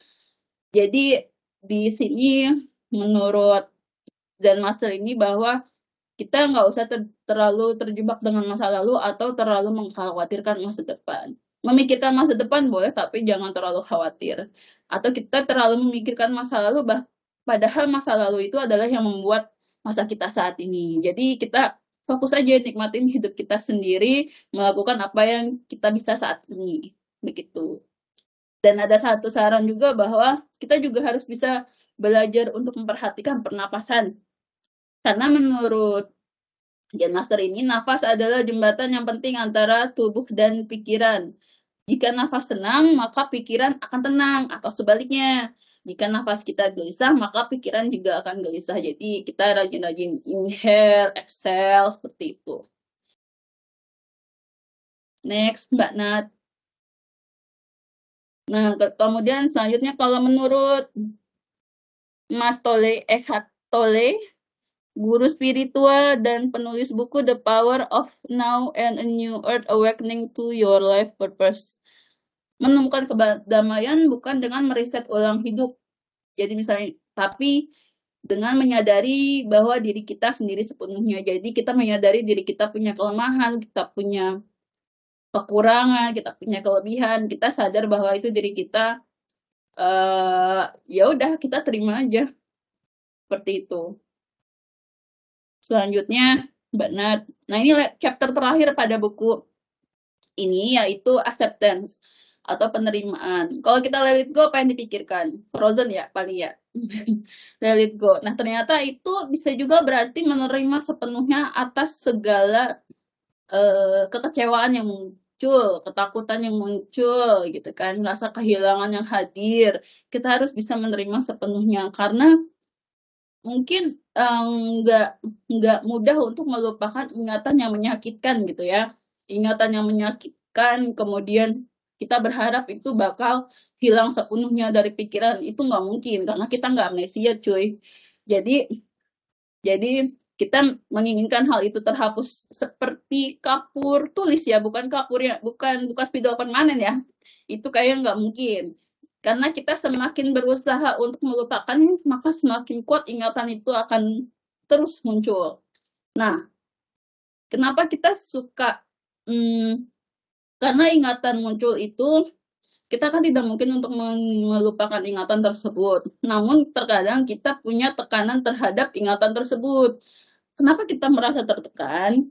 S2: Jadi di sini menurut Zen Master ini bahwa kita nggak usah terlalu terjebak dengan masa lalu atau terlalu mengkhawatirkan masa depan. Memikirkan masa depan boleh, tapi jangan terlalu khawatir. Atau kita terlalu memikirkan masa lalu, padahal masa lalu itu adalah yang membuat masa kita saat ini. Jadi kita fokus aja nikmatin hidup kita sendiri, melakukan apa yang kita bisa saat ini. Begitu. Dan ada satu saran juga bahwa kita juga harus bisa belajar untuk memperhatikan pernapasan. Karena menurut Zen Master ini, nafas adalah jembatan yang penting antara tubuh dan pikiran. Jika nafas tenang, maka pikiran akan tenang, atau sebaliknya. Jika nafas kita gelisah, maka pikiran juga akan gelisah. Jadi kita rajin-rajin inhale, exhale, seperti itu. Next, Mbak Nat. Nah, kemudian selanjutnya kalau menurut Mas Eckhart Tolle, guru spiritual dan penulis buku The Power of Now and a New Earth Awakening to Your Life Purpose, menemukan kedamaian bukan dengan meriset ulang hidup. Jadi misalnya, tapi dengan menyadari bahwa diri kita sendiri sepenuhnya. Jadi kita menyadari diri kita punya kelemahan, kita punya kekurangan, kita punya kelebihan, kita sadar bahwa itu diri kita. Ya udah kita terima aja seperti itu. Selanjutnya Mbak Nat. Nah ini chapter terakhir pada buku ini, yaitu acceptance atau penerimaan. Kalau kita let it go, apa yang dipikirkan? Frozen ya, paling ya. Let it go. Nah, ternyata itu bisa juga berarti menerima sepenuhnya atas segala kekecewaan yang muncul, ketakutan yang muncul, gitu kan, rasa kehilangan yang hadir. Kita harus bisa menerima sepenuhnya, karena mungkin nggak mudah untuk melupakan ingatan yang menyakitkan gitu ya. Ingatan yang menyakitkan, kemudian kita berharap itu bakal hilang sepenuhnya dari pikiran, itu nggak mungkin karena kita nggak amnesia cuy. Jadi kita menginginkan hal itu terhapus seperti kapur tulis ya, bukan kapur ya, bukan spidol permanen ya. Itu kayak nggak mungkin. Karena kita semakin berusaha untuk melupakan, maka semakin kuat ingatan itu akan terus muncul. Nah, kenapa kita suka, karena ingatan muncul itu, kita kan tidak mungkin untuk melupakan ingatan tersebut. Namun terkadang kita punya tekanan terhadap ingatan tersebut. Kenapa kita merasa tertekan?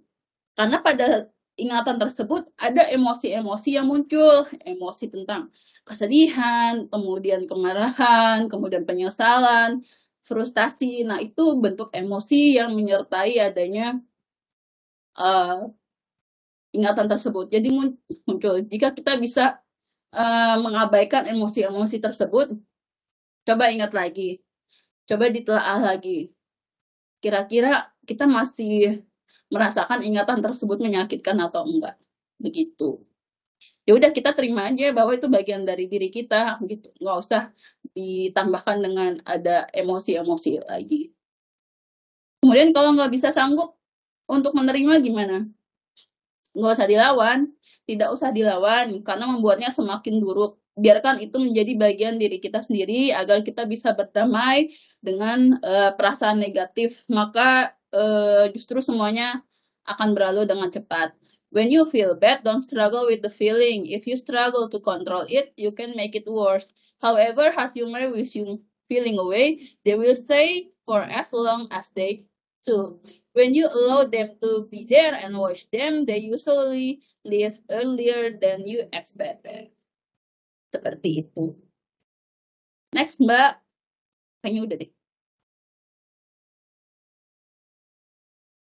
S2: Karena pada ingatan tersebut ada emosi-emosi yang muncul, emosi tentang kesedihan, kemudian kemarahan, kemudian penyesalan, frustasi. Nah, itu bentuk emosi yang menyertai adanya ingatan tersebut. Jadi muncul. Jika kita bisa mengabaikan emosi-emosi tersebut, coba ingat lagi, coba ditelaah lagi. Kira-kira kita masih merasakan ingatan tersebut menyakitkan atau enggak, begitu. Ya udah, kita terima aja bahwa itu bagian dari diri kita, gitu. Nggak usah ditambahkan dengan ada emosi-emosi lagi. Kemudian kalau nggak bisa sanggup untuk menerima gimana? Nggak usah dilawan, tidak usah dilawan, karena membuatnya semakin buruk. Biarkan itu menjadi bagian diri kita sendiri agar kita bisa berdamai dengan perasaan negatif, maka justru semuanya akan berlalu dengan cepat. When you feel bad, don't struggle with the feeling. If you struggle to control it, you can make it worse. However hard you may wish you feeling away, they will stay for as long as they do. When you allow them to be there and watch them, they usually leave earlier than you expected. Seperti itu. Next, Mbak. Kayaknya udah deh.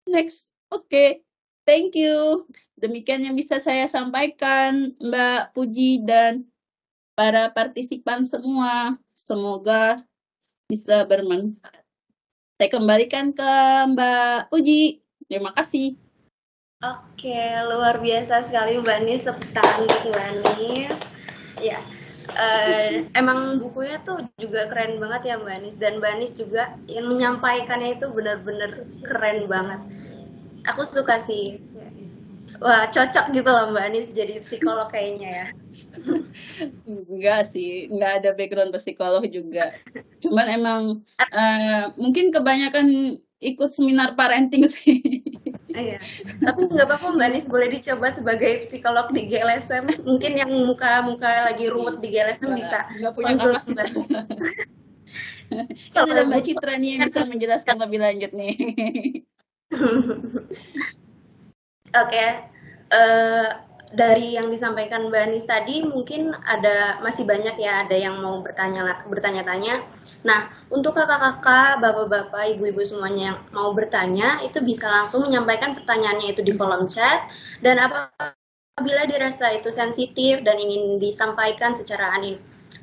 S2: Next. Oke. Thank you. Demikian yang bisa saya sampaikan, Mbak Puji dan para partisipan semua. Semoga bisa bermanfaat. Saya kembalikan ke Mbak Puji. Terima kasih.
S1: Oke, luar biasa sekali Mbak Nis, tepuk tangan untuk Mbak Nis. Ya, emang bukunya tuh juga keren banget ya Mbak Nis, dan Mbak Nis juga yang menyampaikannya itu benar-benar keren banget. Aku suka sih. Wah, cocok gitu loh Mbak Nis jadi psikolog kayaknya ya.
S2: Enggak sih, enggak ada background psikolog juga. Cuman emang mungkin kebanyakan ikut seminar parenting sih.
S1: Iya, tapi nggak apa-apa Mbak Nis, boleh dicoba sebagai psikolog di GLSM. Mungkin yang muka-muka lagi rumit di GLSM bisa
S2: Nggak punya
S1: konsultasi Mbak
S2: kapasitas.
S1: Nis.
S2: Kan ada Mbak Citra nih yang bisa menjelaskan lebih lanjut nih.
S1: Oke, dari yang disampaikan Mbak Nis tadi mungkin masih banyak ya, ada yang mau bertanya-tanya. Nah, untuk kakak-kakak, bapak-bapak, ibu-ibu semuanya yang mau bertanya, itu bisa langsung menyampaikan pertanyaannya itu di kolom chat. Dan apabila dirasa itu sensitif dan ingin disampaikan secara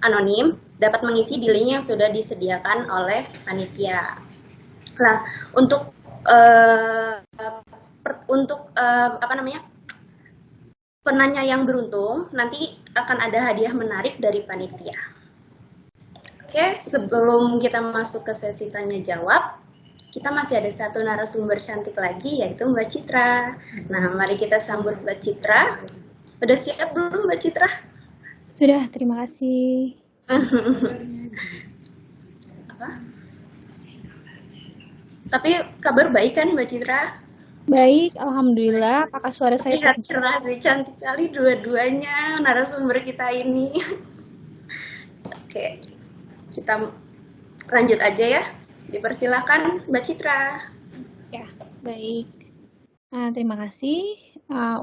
S1: anonim, dapat mengisi di link yang sudah disediakan oleh panitia. Nah, untuk penanya yang beruntung, nanti akan ada hadiah menarik dari panitia. Oke, sebelum kita masuk ke sesi tanya jawab, kita masih ada satu narasumber cantik lagi, yaitu Mbak Citra. Nah, mari kita sambut Mbak Citra. Udah siap belum Mbak Citra?
S3: Sudah, terima kasih.
S1: Apa? Tapi kabar baik kan Mbak Citra?
S3: Baik, alhamdulillah. Apakah suara saya
S1: cerah sih, cantik sekali dua-duanya narasumber kita ini. Oke, kita lanjut aja ya. Dipersilakan Mbak Citra.
S3: Ya, baik. Terima kasih.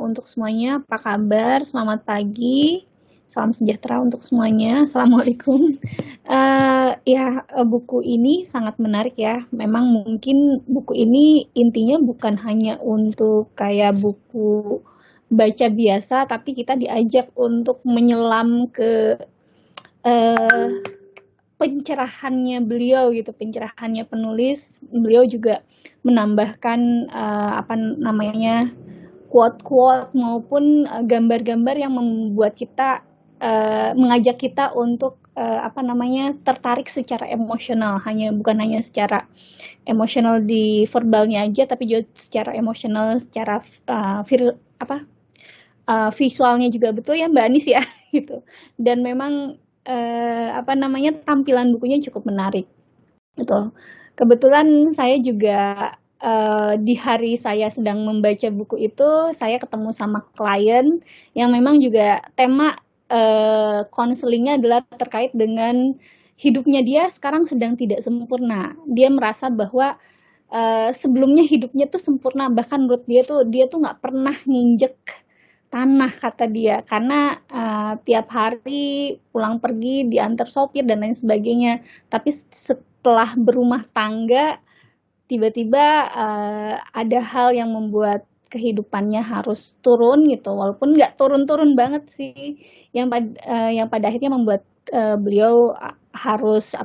S3: untuk semuanya. Apa kabar? Selamat pagi. Salam sejahtera untuk semuanya. Assalamualaikum. Buku ini sangat menarik ya. Memang mungkin buku ini intinya bukan hanya untuk kayak buku baca biasa, tapi kita diajak untuk menyelam ke eh, pencerahannya beliau gitu, pencerahannya penulis. Beliau juga menambahkan quote-quote maupun gambar-gambar yang membuat kita mengajak kita untuk tertarik secara emosional, bukan hanya secara emosional di verbalnya aja, tapi juga secara emosional, secara visualnya juga, betul ya Mbak Anis ya gitu. Dan memang tampilan bukunya cukup menarik gitu. Kebetulan saya juga di hari saya sedang membaca buku itu, saya ketemu sama klien yang memang juga tema konselingnya adalah terkait dengan hidupnya dia sekarang sedang tidak sempurna. Dia merasa bahwa sebelumnya hidupnya tuh sempurna, bahkan menurut dia tuh nggak pernah nginjek tanah, kata dia, karena tiap hari pulang pergi diantar sopir dan lain sebagainya. Tapi setelah berumah tangga, tiba-tiba ada hal yang membuat kehidupannya harus turun gitu, walaupun nggak turun-turun banget sih, yang pada akhirnya membuat beliau harus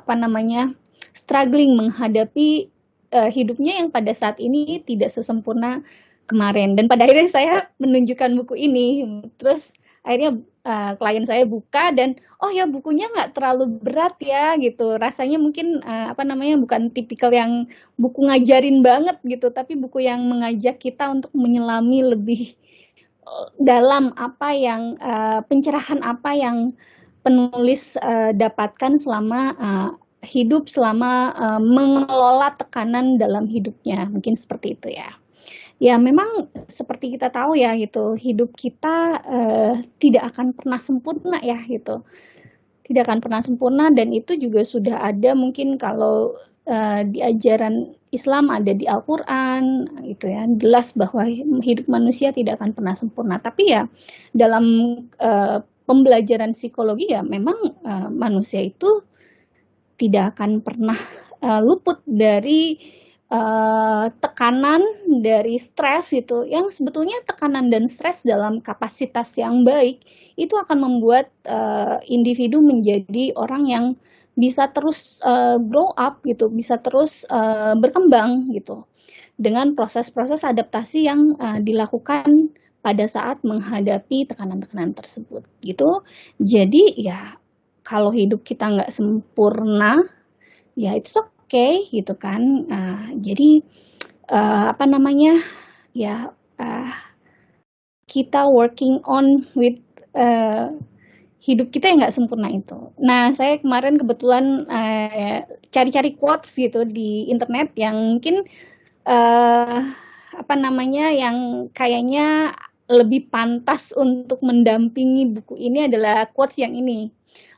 S3: struggling menghadapi hidupnya yang pada saat ini tidak sesempurna kemarin. Dan pada akhirnya saya menunjukkan buku ini, terus akhirnya klien saya buka dan oh ya, bukunya nggak terlalu berat ya gitu, rasanya mungkin bukan tipikal yang buku ngajarin banget gitu, tapi buku yang mengajak kita untuk menyelami lebih dalam pencerahan apa yang penulis dapatkan selama hidup, selama mengelola tekanan dalam hidupnya, mungkin seperti itu ya. Ya memang seperti kita tahu ya gitu, hidup kita tidak akan pernah sempurna ya gitu. Tidak akan pernah sempurna, dan itu juga sudah ada mungkin kalau di ajaran Islam, ada di Al-Qur'an gitu ya. Jelas bahwa hidup manusia tidak akan pernah sempurna. Tapi ya dalam pembelajaran psikologi ya memang manusia itu tidak akan pernah luput dari tekanan, dari stres gitu, yang sebetulnya tekanan dan stres dalam kapasitas yang baik itu akan membuat individu menjadi orang yang bisa terus grow up gitu, bisa terus berkembang gitu, dengan proses-proses adaptasi yang dilakukan pada saat menghadapi tekanan-tekanan tersebut gitu. Jadi ya kalau hidup kita nggak sempurna, ya itu okay, gitu kan. Jadi kita working on with hidup kita yang nggak sempurna itu. Nah, saya kemarin kebetulan cari-cari quotes gitu di internet yang mungkin yang kayaknya lebih pantas untuk mendampingi buku ini adalah quotes yang ini.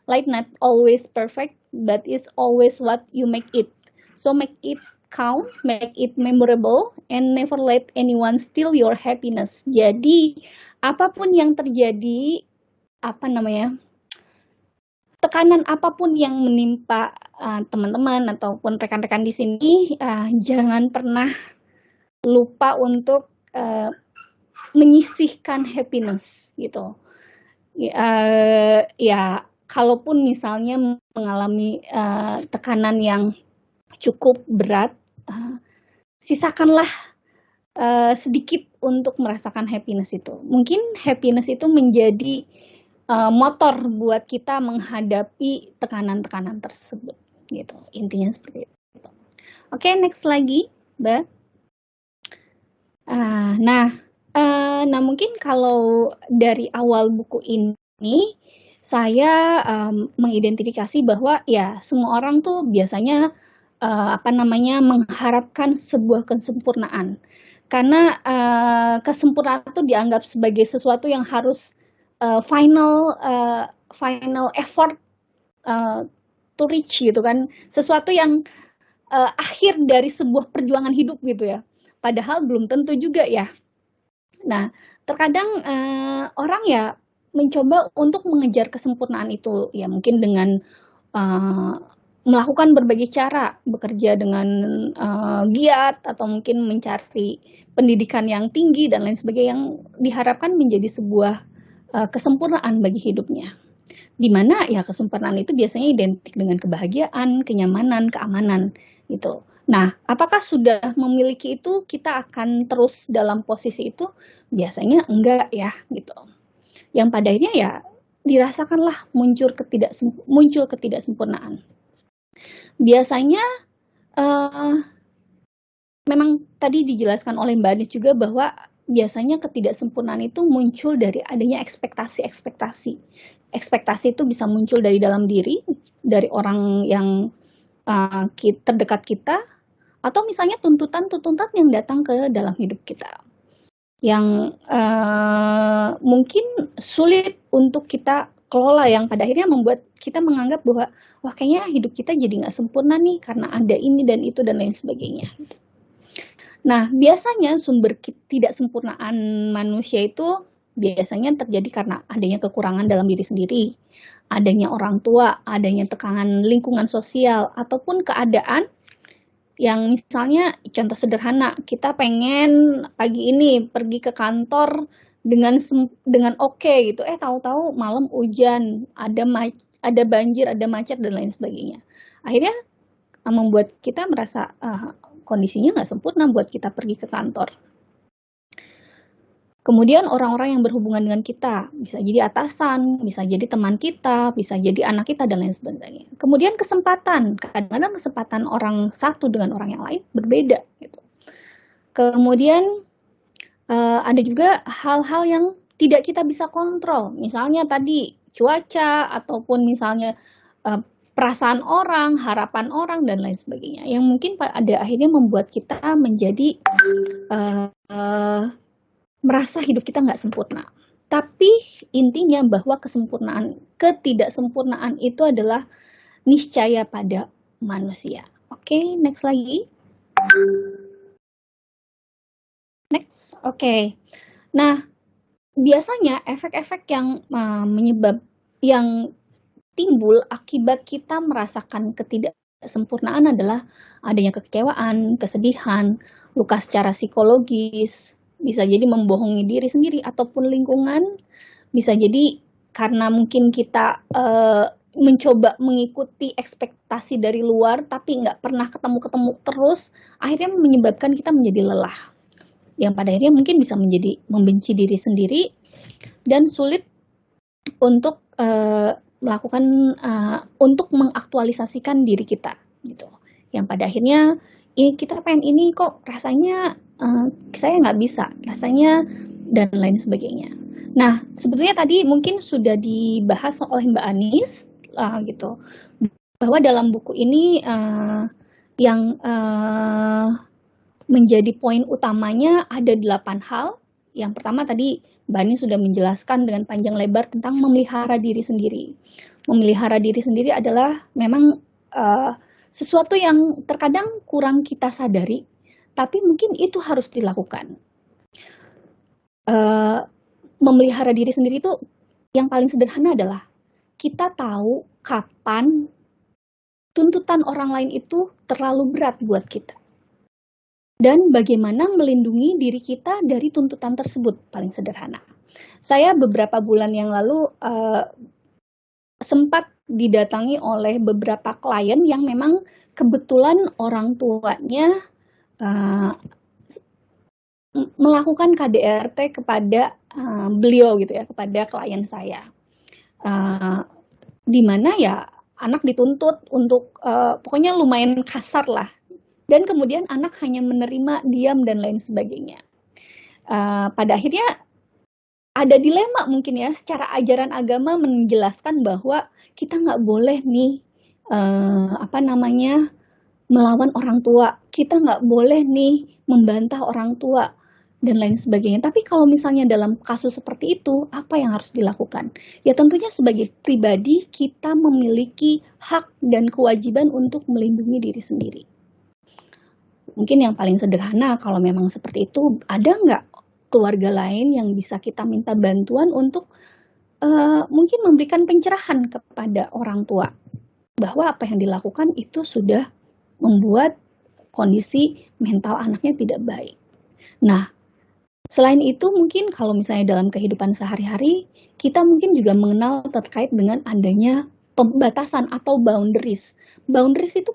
S3: Life not always perfect, but it's always what you make it. So make it count, make it memorable, and never let anyone steal your happiness. Jadi apapun yang terjadi, tekanan apapun yang menimpa teman-teman ataupun rekan-rekan di sini, jangan pernah lupa untuk menyisihkan happiness gitu. Kalaupun misalnya mengalami tekanan yang cukup berat, sisakanlah sedikit untuk merasakan happiness itu. Mungkin happiness itu menjadi motor buat kita menghadapi tekanan-tekanan tersebut gitu. Intinya seperti itu. Oke, next lagi, Mbak. Nah mungkin kalau dari awal buku ini saya mengidentifikasi bahwa ya semua orang tuh biasanya mengharapkan sebuah kesempurnaan, karena kesempurnaan itu dianggap sebagai sesuatu yang harus final effort to reach gitu kan, sesuatu yang akhir dari sebuah perjuangan hidup gitu ya. Padahal belum tentu juga ya. Nah, terkadang orang ya mencoba untuk mengejar kesempurnaan itu, ya mungkin dengan uh, melakukan berbagai cara, bekerja dengan giat atau mungkin mencari pendidikan yang tinggi dan lain sebagainya yang diharapkan menjadi sebuah kesempurnaan bagi hidupnya. Di mana ya kesempurnaan itu biasanya identik dengan kebahagiaan, kenyamanan, keamanan gitu. Nah, apakah sudah memiliki itu kita akan terus dalam posisi itu? Biasanya enggak ya gitu. Yang pada akhirnya ya dirasakanlah muncul ketidaksempurnaan. Biasanya memang tadi dijelaskan oleh Mbak Anis juga bahwa biasanya ketidaksempurnaan itu muncul dari adanya ekspektasi-ekspektasi. Ekspektasi itu bisa muncul dari dalam diri, dari orang yang terdekat kita, atau misalnya tuntutan-tuntutan yang datang ke dalam hidup kita. Yang mungkin sulit untuk kita kelola, yang pada akhirnya membuat kita menganggap bahwa wah kayaknya hidup kita jadi nggak sempurna nih karena ada ini dan itu dan lain sebagainya. Nah, biasanya sumber ketidaksempurnaan manusia itu biasanya terjadi karena adanya kekurangan dalam diri sendiri, adanya orang tua, adanya tekanan lingkungan sosial, ataupun keadaan yang misalnya contoh sederhana, kita pengen pagi ini pergi ke kantor dengan oke gitu, tahu-tahu malam hujan, ada banjir, ada macet dan lain sebagainya. Akhirnya membuat kita merasa kondisinya nggak sempurna buat kita pergi ke kantor. Kemudian orang-orang yang berhubungan dengan kita, bisa jadi atasan, bisa jadi teman kita, bisa jadi anak kita, dan lain sebagainya. Kemudian kesempatan, kadang-kadang kesempatan orang satu dengan orang yang lain berbeda. Gitu. Kemudian ada juga hal-hal yang tidak kita bisa kontrol, misalnya tadi cuaca, ataupun misalnya perasaan orang, harapan orang, dan lain sebagainya. Yang mungkin pada akhirnya membuat kita menjadi merasa hidup kita nggak sempurna. Tapi intinya bahwa ketidaksempurnaan itu adalah niscaya pada manusia. Oke, next lagi. Next, oke. Nah, biasanya efek-efek yang yang timbul akibat kita merasakan ketidaksempurnaan adalah adanya kekecewaan, kesedihan, luka secara psikologis, bisa jadi membohongi diri sendiri ataupun lingkungan, bisa jadi karena mungkin kita mencoba mengikuti ekspektasi dari luar tapi nggak pernah ketemu terus, akhirnya menyebabkan kita menjadi lelah. Yang pada akhirnya mungkin bisa menjadi membenci diri sendiri dan sulit untuk melakukan untuk mengaktualisasikan diri kita gitu. Yang pada akhirnya kita pengen ini kok rasanya saya nggak bisa, rasanya dan lain sebagainya. Nah, sebetulnya tadi mungkin sudah dibahas oleh Mbak Anis gitu, bahwa dalam buku ini yang menjadi poin utamanya ada 8 hal. Yang pertama tadi Mbak Ani sudah menjelaskan dengan panjang lebar tentang memelihara diri sendiri. Memelihara diri sendiri adalah memang sesuatu yang terkadang kurang kita sadari, tapi mungkin itu harus dilakukan. Memelihara diri sendiri itu yang paling sederhana adalah kita tahu kapan tuntutan orang lain itu terlalu berat buat kita. Dan bagaimana melindungi diri kita dari tuntutan tersebut, paling sederhana. Saya beberapa bulan yang lalu sempat didatangi oleh beberapa klien yang memang kebetulan orang tuanya melakukan KDRT kepada beliau gitu ya, kepada klien saya. Di mana ya anak dituntut untuk pokoknya lumayan kasar lah. Dan kemudian anak hanya menerima, diam, dan lain sebagainya. Pada akhirnya ada dilema mungkin ya, secara ajaran agama menjelaskan bahwa kita nggak boleh nih, melawan orang tua. Kita nggak boleh nih membantah orang tua, dan lain sebagainya. Tapi kalau misalnya dalam kasus seperti itu, apa yang harus dilakukan? Ya tentunya sebagai pribadi, kita memiliki hak dan kewajiban untuk melindungi diri sendiri. Mungkin yang paling sederhana kalau memang seperti itu, ada nggak keluarga lain yang bisa kita minta bantuan untuk mungkin memberikan pencerahan kepada orang tua bahwa apa yang dilakukan itu sudah membuat kondisi mental anaknya tidak baik. Nah, selain itu mungkin kalau misalnya dalam kehidupan sehari-hari, kita mungkin juga mengenal terkait dengan adanya pembatasan atau boundaries. Boundaries itu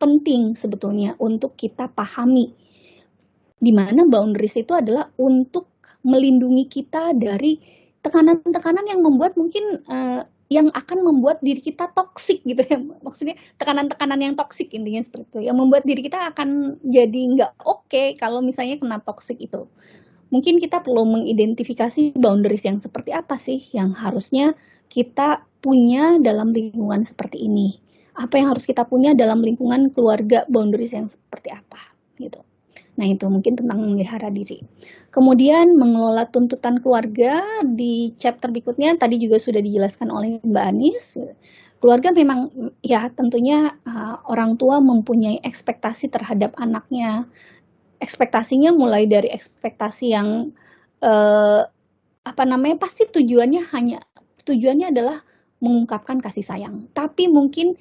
S3: penting sebetulnya untuk kita pahami. Di mana boundaries itu adalah untuk melindungi kita dari tekanan-tekanan yang membuat mungkin yang akan membuat diri kita toksik gitu ya. Maksudnya tekanan-tekanan yang toksik intinya seperti itu. Yang membuat diri kita akan jadi nggak oke kalau misalnya kena toksik itu. Mungkin kita perlu mengidentifikasi boundaries yang seperti apa sih yang harusnya kita punya dalam lingkungan seperti ini. Apa yang harus kita punya dalam lingkungan keluarga, boundaries yang seperti apa gitu. Nah, itu mungkin tentang memelihara diri. Kemudian mengelola tuntutan keluarga di chapter berikutnya tadi juga sudah dijelaskan oleh Mbak Anis. Keluarga memang ya tentunya orang tua mempunyai ekspektasi terhadap anaknya. Ekspektasinya mulai dari ekspektasi yang pasti tujuannya adalah mengungkapkan kasih sayang. Tapi mungkin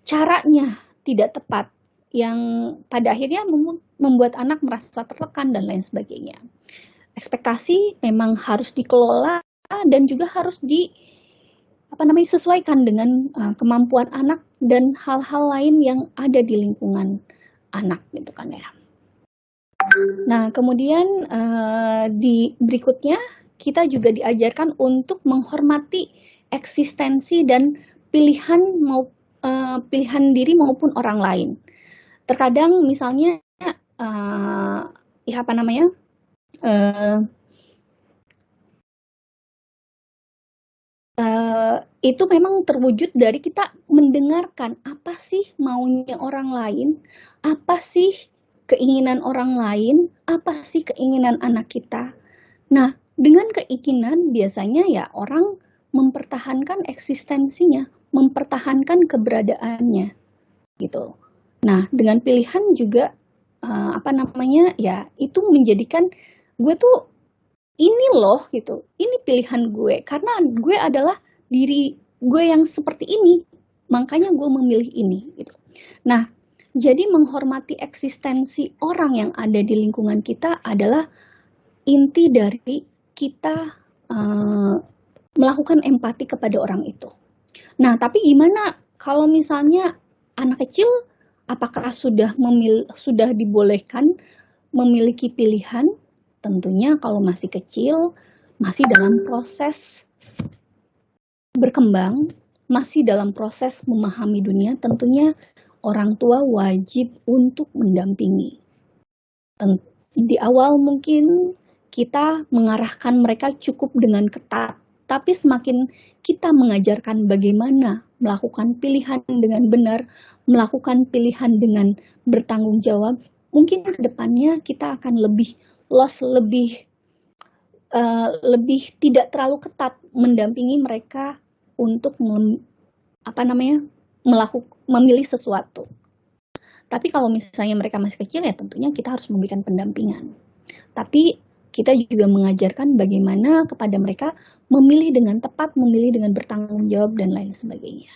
S3: caranya tidak tepat, yang pada akhirnya membuat anak merasa tertekan dan lain sebagainya. Ekspektasi memang harus dikelola dan juga harus disesuaikan dengan kemampuan anak dan hal-hal lain yang ada di lingkungan anak gitu kan ya. Nah, kemudian di berikutnya kita juga diajarkan untuk menghormati eksistensi dan pilihan diri maupun orang lain. Terkadang misalnya itu memang terwujud dari kita mendengarkan apa sih maunya orang lain, apa sih keinginan orang lain, apa sih keinginan anak kita. Nah, dengan keinginan biasanya ya orang mempertahankan eksistensinya, mempertahankan keberadaannya gitu. Nah, dengan pilihan juga ya itu menjadikan gue tuh ini loh gitu, ini pilihan gue karena gue adalah diri gue yang seperti ini, makanya gue memilih ini gitu. Nah, jadi menghormati eksistensi orang yang ada di lingkungan kita adalah inti dari kita melakukan empati kepada orang itu. Nah, tapi gimana kalau misalnya anak kecil apakah sudah dibolehkan memiliki pilihan? Tentunya kalau masih kecil, masih dalam proses berkembang, masih dalam proses memahami dunia, tentunya orang tua wajib untuk mendampingi. Di awal mungkin kita mengarahkan mereka cukup dengan ketat, tapi semakin kita mengajarkan bagaimana melakukan pilihan dengan benar, melakukan pilihan dengan bertanggung jawab, mungkin ke depannya kita akan lebih tidak terlalu ketat mendampingi mereka untuk memilih sesuatu. Tapi kalau misalnya mereka masih kecil ya tentunya kita harus memberikan pendampingan. Tapi kita juga mengajarkan bagaimana kepada mereka memilih dengan tepat, memilih dengan bertanggung jawab, dan lain sebagainya.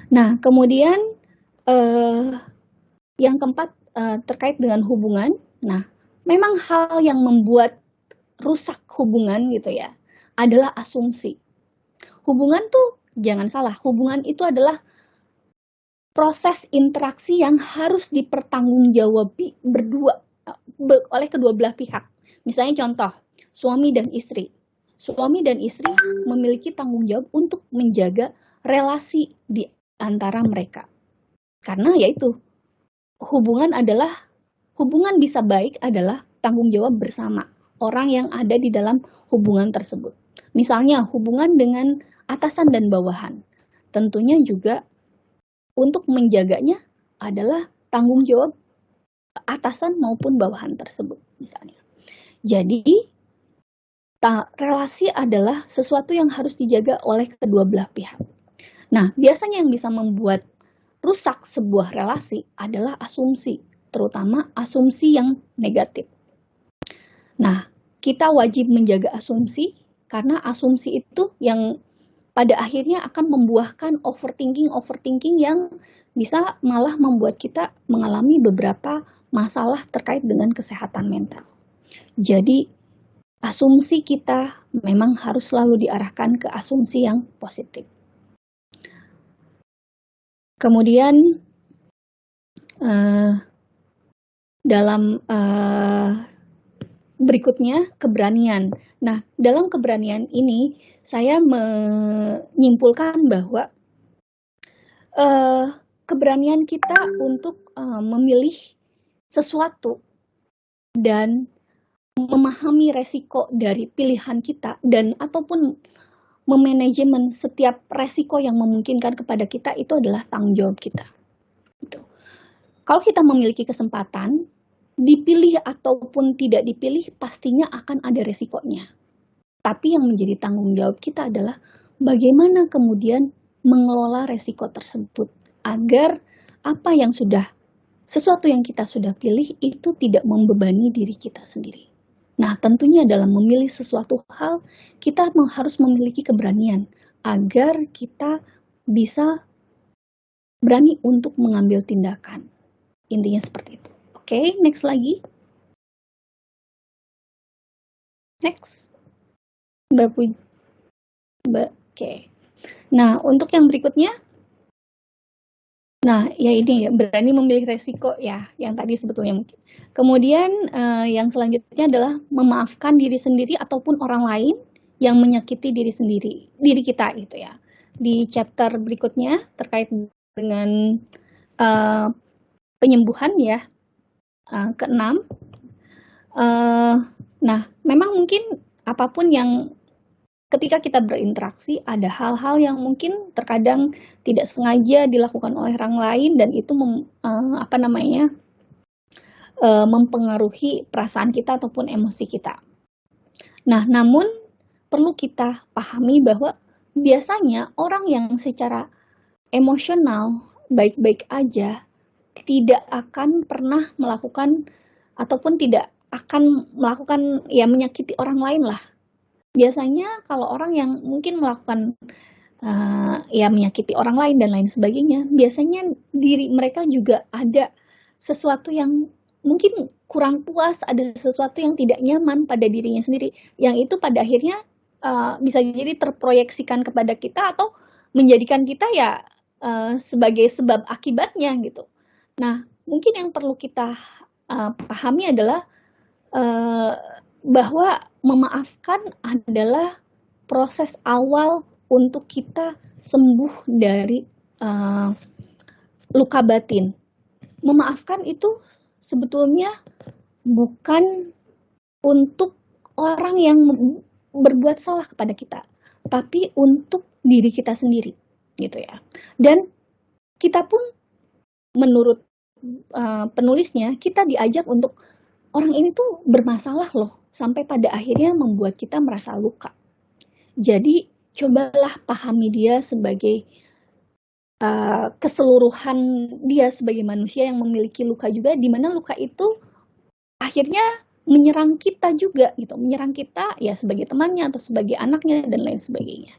S3: Nah, kemudian yang keempat terkait dengan hubungan. Nah, memang hal yang membuat rusak hubungan gitu ya, adalah asumsi. Hubungan tuh, jangan salah, hubungan itu adalah proses interaksi yang harus dipertanggungjawabi oleh kedua belah pihak. Misalnya contoh, suami dan istri. Suami dan istri memiliki tanggung jawab untuk menjaga relasi di antara mereka. Karena yaitu, hubungan bisa baik adalah tanggung jawab bersama orang yang ada di dalam hubungan tersebut. Misalnya hubungan dengan atasan dan bawahan. Tentunya juga untuk menjaganya adalah tanggung jawab atasan maupun bawahan tersebut misalnya. Jadi, relasi adalah sesuatu yang harus dijaga oleh kedua belah pihak. Nah, biasanya yang bisa membuat rusak sebuah relasi adalah asumsi, terutama asumsi yang negatif. Nah, kita wajib menjaga asumsi, karena asumsi itu yang pada akhirnya akan membuahkan overthinking yang bisa malah membuat kita mengalami beberapa masalah terkait dengan kesehatan mental. Jadi, asumsi kita memang harus selalu diarahkan ke asumsi yang positif. Kemudian, dalam berikutnya, keberanian. Nah, dalam keberanian ini, saya menyimpulkan bahwa keberanian kita untuk memilih sesuatu dan memahami resiko dari pilihan kita dan ataupun memanajemen setiap resiko yang memungkinkan kepada kita itu adalah tanggung jawab kita. Gitu. Kalau kita memiliki kesempatan, dipilih ataupun tidak dipilih pastinya akan ada resikonya. Tapi yang menjadi tanggung jawab kita adalah bagaimana kemudian mengelola resiko tersebut agar sesuatu yang kita sudah pilih itu tidak membebani diri kita sendiri. Nah, tentunya dalam memilih sesuatu hal, kita harus memiliki keberanian agar kita bisa berani untuk mengambil tindakan. Intinya seperti itu. Oke, next lagi. Next. Oke. Nah, untuk yang berikutnya. Nah, ya ini ya, berani memilih resiko ya, yang tadi sebetulnya mungkin. Kemudian yang selanjutnya adalah memaafkan diri sendiri ataupun orang lain yang menyakiti diri kita gitu ya. Di chapter berikutnya terkait dengan penyembuhan ya, ke-6. Nah, memang mungkin apapun yang ketika kita berinteraksi ada hal-hal yang mungkin terkadang tidak sengaja dilakukan oleh orang lain dan itu mempengaruhi perasaan kita ataupun emosi kita. Nah, namun perlu kita pahami bahwa biasanya orang yang secara emosional baik-baik aja tidak akan pernah melakukan ataupun tidak akan melakukan ya menyakiti orang lain lah. Biasanya kalau orang yang mungkin melakukan ya menyakiti orang lain dan lain sebagainya, biasanya diri mereka juga ada sesuatu yang mungkin kurang puas, ada sesuatu yang tidak nyaman pada dirinya sendiri, yang itu pada akhirnya bisa jadi terproyeksikan kepada kita atau menjadikan kita ya sebagai sebab akibatnya gitu. Nah, mungkin yang perlu kita pahami adalah bahwa memaafkan adalah proses awal untuk kita sembuh dari luka batin. Memaafkan itu sebetulnya bukan untuk orang yang berbuat salah kepada kita, tapi untuk diri kita sendiri, gitu ya. Dan kita pun menurut penulisnya, kita diajak untuk orang ini tuh bermasalah loh, sampai pada akhirnya membuat kita merasa luka. Jadi, cobalah pahami dia sebagai keseluruhan dia sebagai manusia yang memiliki luka juga, di mana luka itu akhirnya menyerang kita juga, gitu. Menyerang kita ya sebagai temannya atau sebagai anaknya dan lain sebagainya.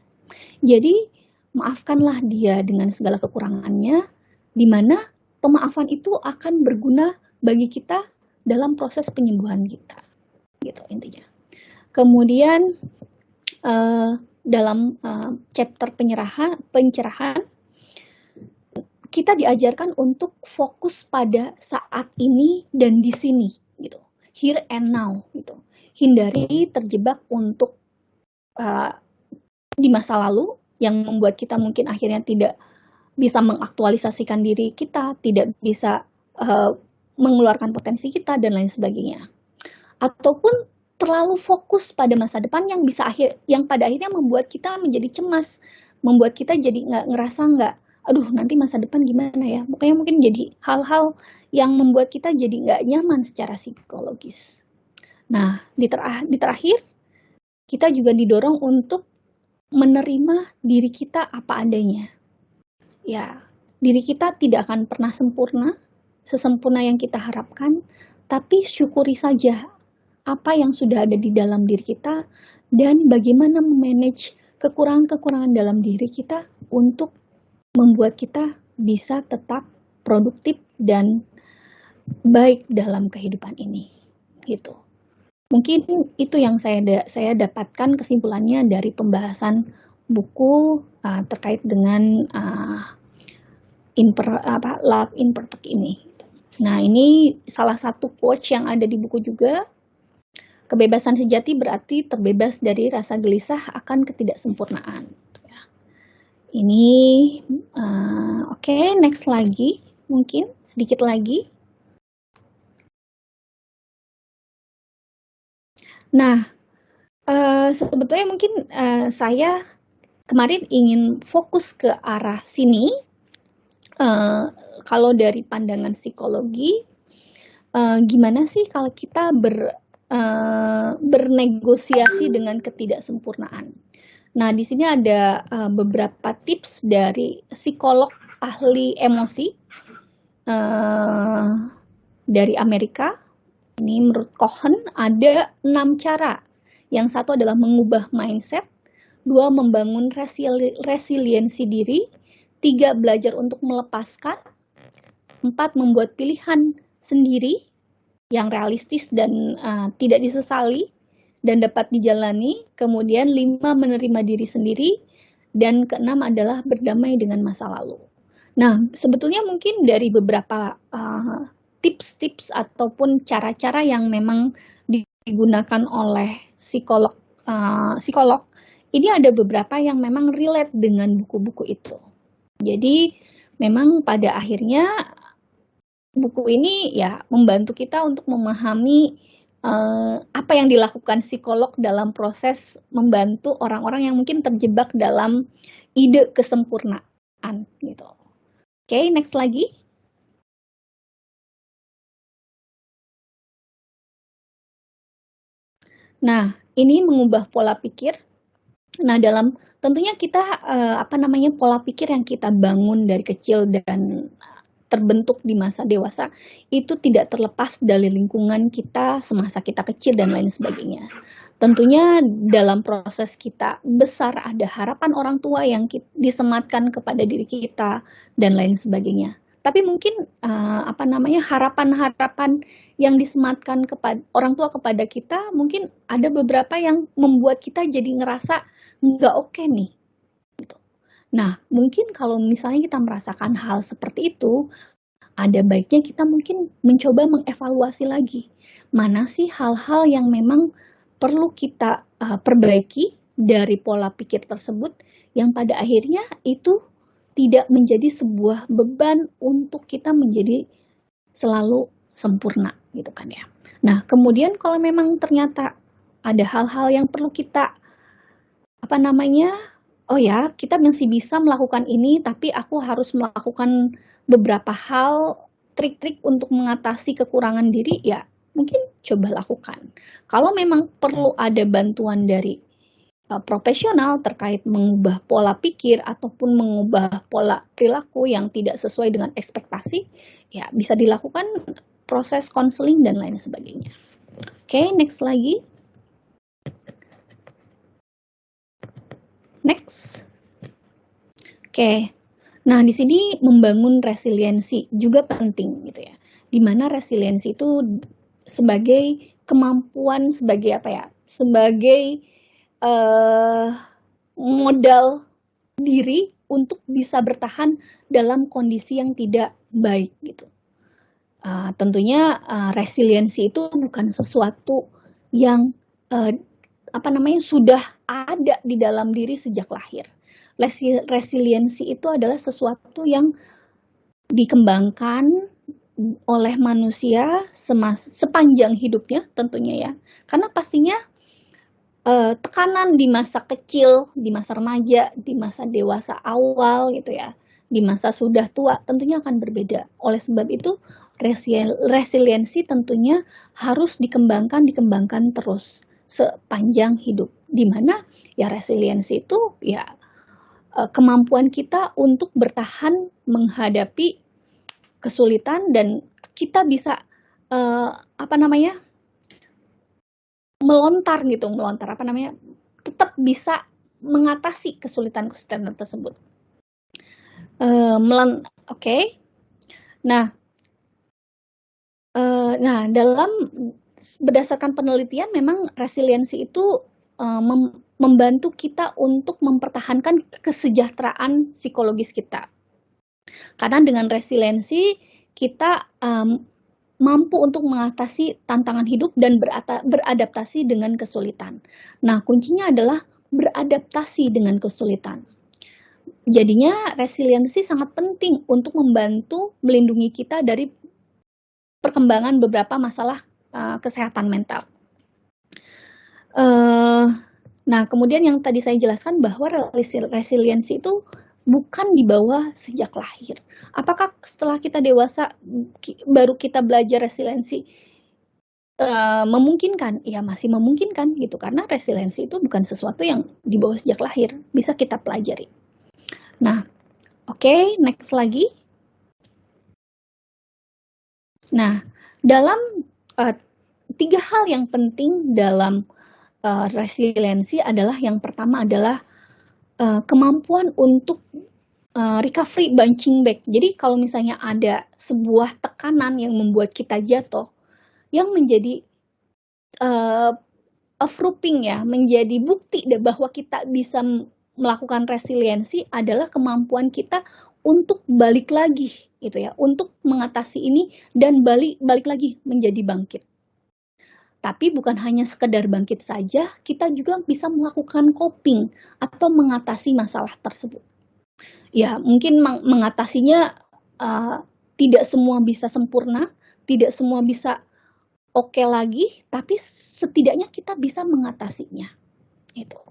S3: Jadi, maafkanlah dia dengan segala kekurangannya, di mana pemaafan itu akan berguna bagi kita dalam proses penyembuhan kita, gitu intinya. Kemudian dalam chapter pencerahan, kita diajarkan untuk fokus pada saat ini dan di sini, gitu, here and now, gitu. Hindari terjebak untuk di masa lalu yang membuat kita mungkin akhirnya tidak bisa mengaktualisasikan diri kita, tidak bisa mengeluarkan potensi kita dan lain sebagainya. Ataupun terlalu fokus pada masa depan yang pada akhirnya membuat kita menjadi cemas, membuat kita jadi ngerasa aduh nanti masa depan gimana ya. Makanya mungkin jadi hal-hal yang membuat kita jadi nggak nyaman secara psikologis. Nah, di terakhir kita juga didorong untuk menerima diri kita apa adanya. Ya, diri kita tidak akan pernah sempurna, sesempurna yang kita harapkan, tapi syukuri saja apa yang sudah ada di dalam diri kita, dan bagaimana memanage kekurangan-kekurangan dalam diri kita untuk membuat kita bisa tetap produktif dan baik dalam kehidupan ini, gitu. Mungkin itu yang saya dapatkan kesimpulannya dari pembahasan buku terkait dengan Love Imperfect ini. Nah, ini salah satu quote yang ada di buku juga. Kebebasan sejati berarti terbebas dari rasa gelisah akan ketidaksempurnaan. Ini oke, next lagi, mungkin sedikit lagi. Nah, sebetulnya mungkin saya kemarin ingin fokus ke arah sini. Kalau dari pandangan psikologi, gimana sih kalau kita bernegosiasi dengan ketidaksempurnaan? Nah, di sini ada beberapa tips dari psikolog ahli emosi dari Amerika. Ini menurut Cohen ada 6 cara. Yang satu adalah mengubah mindset, 2 membangun resiliensi diri, 3 belajar untuk melepaskan, 4 membuat pilihan sendiri yang realistis dan tidak disesali dan dapat dijalani, kemudian 5 menerima diri sendiri, dan ke-6 adalah berdamai dengan masa lalu. Nah, sebetulnya mungkin dari beberapa tips-tips ataupun cara-cara yang memang digunakan oleh psikolog, ini ada beberapa yang memang relate dengan buku-buku itu. Jadi memang pada akhirnya buku ini ya membantu kita untuk memahami apa yang dilakukan psikolog dalam proses membantu orang-orang yang mungkin terjebak dalam ide kesempurnaan gitu. Oke, next lagi. Nah, ini mengubah pola pikir. Nah, tentunya kita pola pikir yang kita bangun dari kecil dan terbentuk di masa dewasa itu tidak terlepas dari lingkungan kita semasa kita kecil dan lain sebagainya. Tentunya dalam proses kita besar ada harapan orang tua yang disematkan kepada diri kita dan lain sebagainya. Tapi mungkin harapan-harapan yang disematkan kepada orang tua kepada kita mungkin ada beberapa yang membuat kita jadi ngerasa nggak oke nih. Gitu. Nah, mungkin kalau misalnya kita merasakan hal seperti itu, ada baiknya kita mungkin mencoba mengevaluasi lagi. Mana sih hal-hal yang memang perlu kita perbaiki dari pola pikir tersebut yang pada akhirnya itu tidak menjadi sebuah beban untuk kita menjadi selalu sempurna gitu kan ya. Nah, kemudian kalau memang ternyata ada hal-hal yang perlu kita kita masih bisa melakukan ini, tapi aku harus melakukan beberapa hal, trik-trik untuk mengatasi kekurangan diri, ya mungkin coba lakukan. Kalau memang perlu ada bantuan dari profesional terkait mengubah pola pikir ataupun mengubah pola perilaku yang tidak sesuai dengan ekspektasi, ya bisa dilakukan proses konseling dan lain sebagainya. Oke, next lagi. Next. Oke. Nah, di sini membangun resiliensi juga penting gitu ya. Di mana resiliensi itu sebagai kemampuan sebagai modal diri untuk bisa bertahan dalam kondisi yang tidak baik gitu. Tentunya resiliensi itu bukan sesuatu yang sudah ada di dalam diri sejak lahir. Resiliensi itu adalah sesuatu yang dikembangkan oleh manusia sepanjang hidupnya tentunya ya. Karena pastinya tekanan di masa kecil, di masa remaja, di masa dewasa awal gitu ya, di masa sudah tua tentunya akan berbeda. Oleh sebab itu resiliensi tentunya harus dikembangkan terus sepanjang hidup. Di mana ya resiliensi itu ya kemampuan kita untuk bertahan menghadapi kesulitan dan kita bisa melontar gitu, apa namanya, tetap bisa mengatasi kesulitan-kesulitan tersebut. Oke. Nah, dalam berdasarkan penelitian memang resiliensi itu membantu kita untuk mempertahankan kesejahteraan psikologis kita. Karena dengan resiliensi kita mampu untuk mengatasi tantangan hidup dan beradaptasi dengan kesulitan. Nah, kuncinya adalah beradaptasi dengan kesulitan. Jadinya resiliensi sangat penting untuk membantu melindungi kita dari perkembangan beberapa masalah kesehatan mental. Nah, kemudian yang tadi saya jelaskan bahwa resiliensi itu bukan dibawa sejak lahir. Apakah setelah kita dewasa baru kita belajar resiliensi? Memungkinkan? Ya masih memungkinkan gitu, karena resiliensi itu bukan sesuatu yang dibawa sejak lahir, bisa kita pelajari. Nah, oke, next lagi. Nah, dalam 3 hal yang penting dalam resiliensi adalah yang pertama adalah kemampuan untuk recovery bouncing back. Jadi kalau misalnya ada sebuah tekanan yang membuat kita jatuh, yang menjadi proofing ya, menjadi bukti bahwa kita bisa melakukan resiliensi adalah kemampuan kita untuk balik lagi gitu ya, untuk mengatasi ini dan balik lagi menjadi bangkit. Tapi bukan hanya sekedar bangkit saja, kita juga bisa melakukan coping atau mengatasi masalah tersebut. Ya, mungkin mengatasinya tidak semua bisa sempurna, tidak semua bisa oke lagi, tapi setidaknya kita bisa mengatasinya. Itu.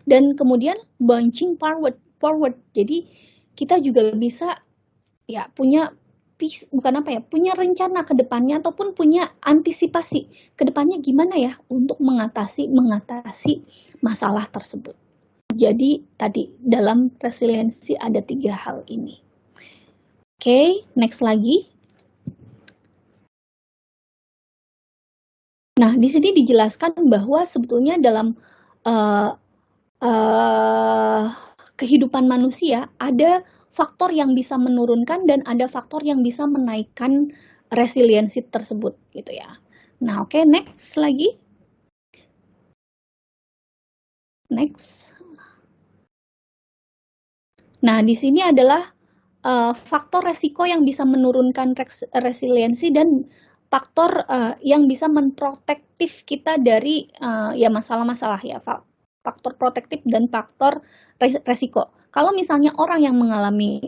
S3: Dan kemudian bouncing forward. Jadi kita juga bisa ya punya punya rencana ke depannya ataupun punya antisipasi ke depannya gimana ya untuk mengatasi masalah tersebut. Jadi tadi dalam resiliensi ada 3 hal ini. Oke, next lagi. Nah, di sini dijelaskan bahwa sebetulnya dalam kehidupan manusia ada faktor yang bisa menurunkan dan ada faktor yang bisa menaikkan resiliensi tersebut gitu ya. Nah, oke, next lagi. Next. Nah, di sini adalah faktor resiko yang bisa menurunkan resiliensi dan faktor yang bisa memprotektif kita dari ya masalah-masalah ya, faktor protektif dan faktor resiko. Kalau misalnya orang yang mengalami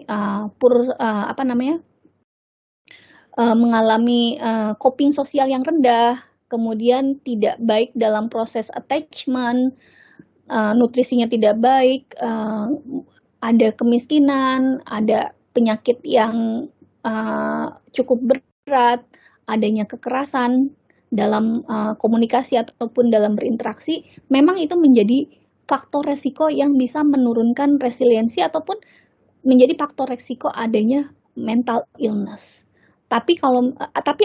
S3: mengalami coping sosial yang rendah, kemudian tidak baik dalam proses attachment, nutrisinya tidak baik, ada kemiskinan, ada penyakit yang cukup berat, adanya kekerasan dalam komunikasi ataupun dalam berinteraksi, memang itu menjadi faktor resiko yang bisa menurunkan resiliensi ataupun menjadi faktor resiko adanya mental illness. Tapi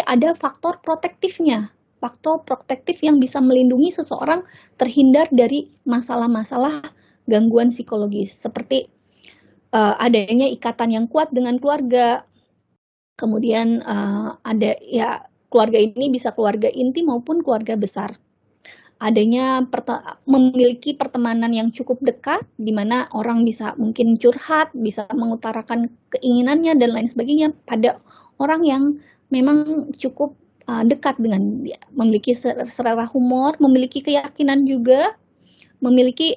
S3: ada faktor protektifnya, faktor protektif yang bisa melindungi seseorang terhindar dari masalah-masalah gangguan psikologis seperti adanya ikatan yang kuat dengan keluarga. Kemudian ada ya keluarga ini bisa keluarga inti maupun keluarga besar. Adanya memiliki pertemanan yang cukup dekat, di mana orang bisa mungkin curhat, bisa mengutarakan keinginannya dan lain sebagainya pada orang yang memang cukup dekat dengan dia, memiliki selera humor, memiliki keyakinan juga, memiliki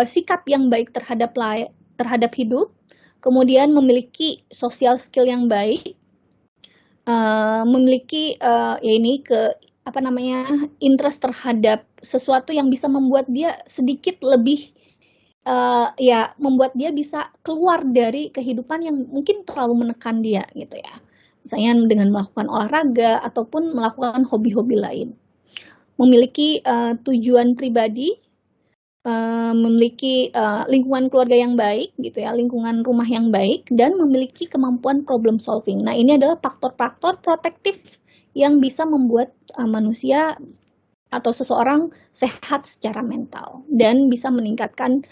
S3: sikap yang baik terhadap hidup, kemudian memiliki social skill yang baik, memiliki interest terhadap sesuatu yang bisa membuat dia sedikit lebih membuat dia bisa keluar dari kehidupan yang mungkin terlalu menekan dia gitu ya. Misalnya dengan melakukan olahraga ataupun melakukan hobi-hobi lain. Memiliki tujuan pribadi, memiliki lingkungan keluarga yang baik gitu ya, lingkungan rumah yang baik, dan memiliki kemampuan problem solving. Nah, ini adalah faktor-faktor protektif yang bisa membuat manusia atau seseorang sehat secara mental dan bisa meningkatkan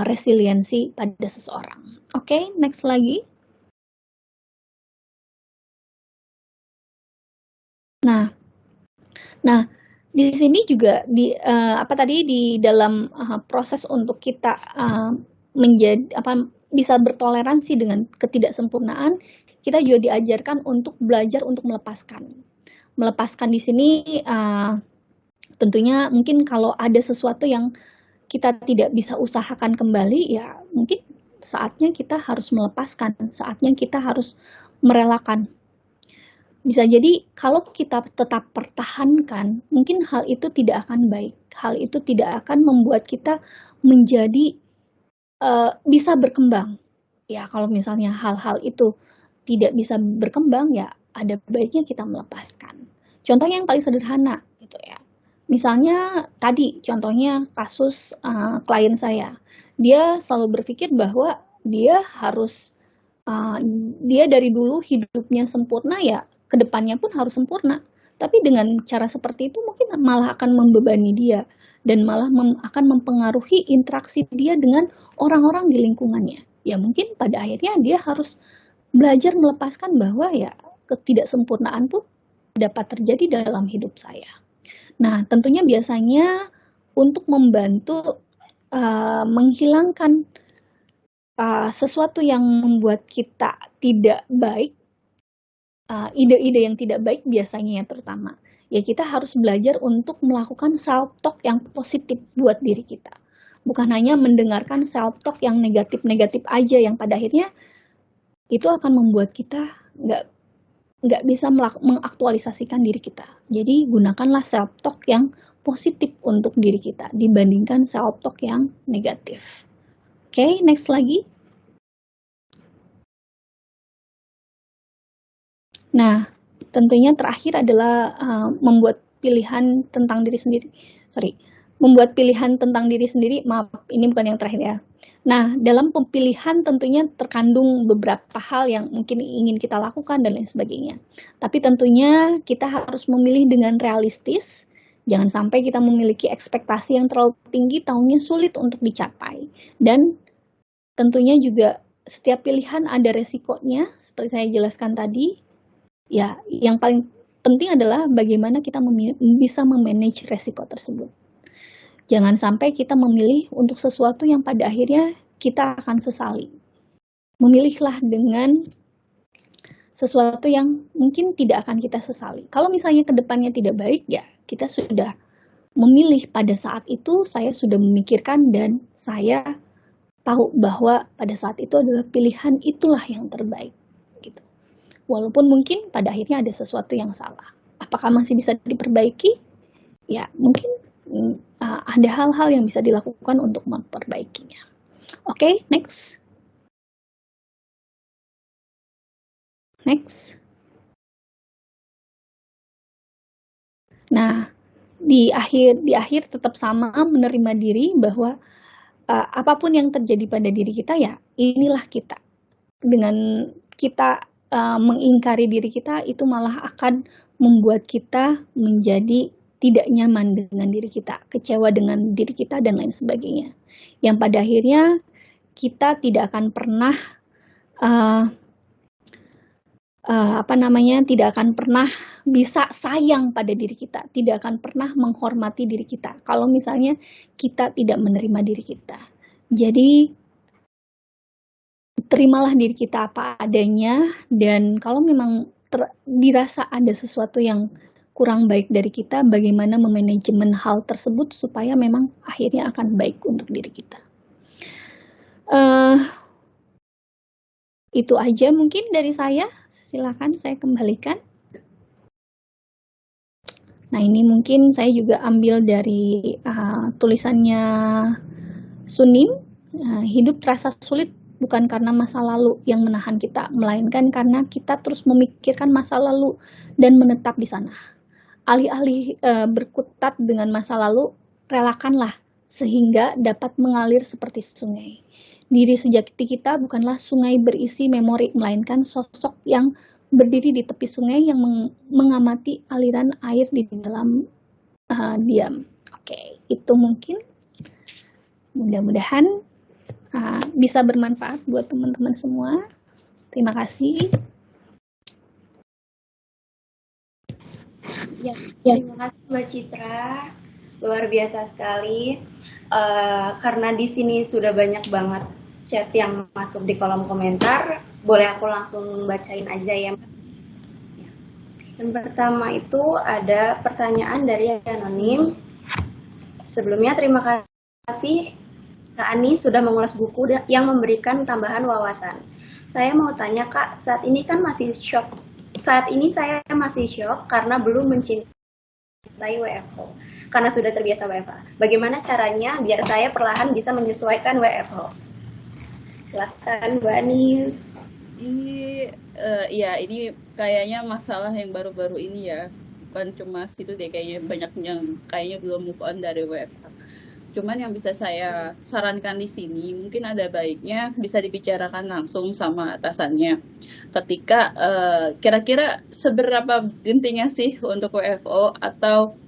S3: resiliensi pada seseorang. Oke, next lagi. Nah, di sini juga di dalam proses untuk kita bisa bertoleransi dengan ketidaksempurnaan, kita juga diajarkan untuk belajar untuk melepaskan. Melepaskan di sini tentunya mungkin kalau ada sesuatu yang kita tidak bisa usahakan kembali, ya mungkin saatnya kita harus melepaskan, saatnya kita harus merelakan. Bisa jadi kalau kita tetap pertahankan, mungkin hal itu tidak akan baik. Hal itu tidak akan membuat kita menjadi bisa berkembang. Ya, kalau misalnya hal-hal itu tidak bisa berkembang, ya ada baiknya kita melepaskan. Contohnya yang paling sederhana gitu ya. Misalnya tadi contohnya kasus klien saya. Dia selalu berpikir bahwa dia harus dia dari dulu hidupnya sempurna, ya kedepannya pun harus sempurna. Tapi dengan cara seperti itu mungkin malah akan membebani dia dan malah akan mempengaruhi interaksi dia dengan orang-orang di lingkungannya. Ya mungkin pada akhirnya dia harus belajar melepaskan bahwa ya ketidaksempurnaan pun dapat terjadi dalam hidup saya. Nah, tentunya biasanya untuk membantu menghilangkan sesuatu yang membuat kita tidak baik, ide-ide yang tidak baik biasanya ya terutama, ya kita harus belajar untuk melakukan self-talk yang positif buat diri kita. Bukan hanya mendengarkan self-talk yang negatif-negatif aja, yang pada akhirnya itu akan membuat kita nggak bisa mengaktualisasikan diri kita. Jadi gunakanlah self-talk yang positif untuk diri kita dibandingkan self-talk yang negatif. Oke, next lagi. Nah, tentunya terakhir adalah membuat pilihan tentang diri sendiri. Membuat pilihan tentang diri sendiri. Maaf, ini bukan yang terakhir ya. Nah, dalam pemilihan tentunya terkandung beberapa hal yang mungkin ingin kita lakukan dan lain sebagainya. Tapi tentunya kita harus memilih dengan realistis. Jangan sampai kita memiliki ekspektasi yang terlalu tinggi, tahunya sulit untuk dicapai. Dan tentunya juga setiap pilihan ada resikonya, seperti saya jelaskan tadi. Ya, yang paling penting adalah bagaimana kita bisa memanage resiko tersebut. Jangan sampai kita memilih untuk sesuatu yang pada akhirnya kita akan sesali. Memilihlah dengan sesuatu yang mungkin tidak akan kita sesali. Kalau misalnya ke depannya tidak baik, ya kita sudah memilih pada saat itu, saya sudah memikirkan dan saya tahu bahwa pada saat itu adalah pilihan itulah yang terbaik. Gitu. Walaupun mungkin pada akhirnya ada sesuatu yang salah. Apakah masih bisa diperbaiki? Ya, mungkin ada hal-hal yang bisa dilakukan untuk memperbaikinya. Oke, next. Next. Nah, di akhir tetap sama menerima diri bahwa apapun yang terjadi pada diri kita, ya inilah kita. Dengan kita mengingkari diri kita, itu malah akan membuat kita menjadi tidak nyaman dengan diri kita, kecewa dengan diri kita dan lain sebagainya. Yang pada akhirnya kita tidak akan pernah tidak akan pernah bisa sayang pada diri kita, tidak akan pernah menghormati diri kita kalau misalnya kita tidak menerima diri kita. Jadi terimalah diri kita apa adanya, dan kalau memang dirasa ada sesuatu yang kurang baik dari kita, bagaimana memanajemen hal tersebut supaya memang akhirnya akan baik untuk diri kita. Itu aja mungkin dari saya. Silakan saya kembalikan. Nah, ini mungkin saya juga ambil dari tulisannya Sunim. Hidup terasa sulit bukan karena masa lalu yang menahan kita, melainkan karena kita terus memikirkan masa lalu dan menetap di sana. Alih-alih berkutat dengan masa lalu, relakanlah sehingga dapat mengalir seperti sungai. Diri sejati kita bukanlah sungai berisi memori, melainkan sosok yang berdiri di tepi sungai yang mengamati aliran air di dalam diam. Oke, itu mungkin mudah-mudahan bisa bermanfaat buat teman-teman semua. Terima kasih.
S1: Ya, terima kasih Mbak Citra, luar biasa sekali. Karena di sini sudah banyak banget chat yang masuk di kolom komentar, boleh aku langsung bacain aja ya. Yang pertama itu ada pertanyaan dari anonim. Sebelumnya terima kasih Kak Ani sudah mengulas buku yang memberikan tambahan wawasan. Saya mau tanya Kak, saat ini saya masih shock karena belum mencintai WFO, karena sudah terbiasa WFH. Bagaimana caranya biar saya perlahan bisa menyesuaikan WFO? Silakan Mbak Ani.
S2: Iya, ini kayaknya masalah yang baru-baru ini ya. Bukan cuma situ deh, kayaknya banyak yang kayaknya belum move on dari WFH. Cuman yang bisa saya sarankan di sini, mungkin ada baiknya bisa dibicarakan langsung sama atasannya. Ketika kira-kira seberapa gentingnya sih untuk WFO atau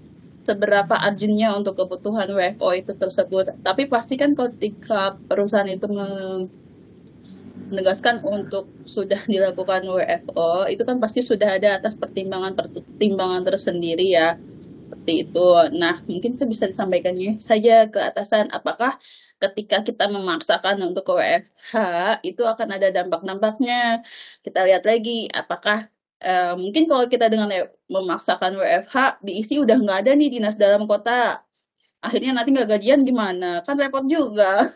S2: seberapa urgentnya untuk kebutuhan WFO itu tersebut. Tapi pastikan ketika perusahaan itu menegaskan untuk sudah dilakukan WFO, itu kan pasti sudah ada atas pertimbangan tersendiri ya. Seperti itu. Nah, mungkin itu bisa disampaikannya saja ke atasan, apakah ketika kita memaksakan untuk ke WFH, itu akan ada dampak-dampaknya. Kita lihat lagi, apakah mungkin kalau kita dengan memaksakan WFH, diisi udah nggak ada nih dinas dalam kota. Akhirnya nanti nggak gajian gimana? Kan repot juga.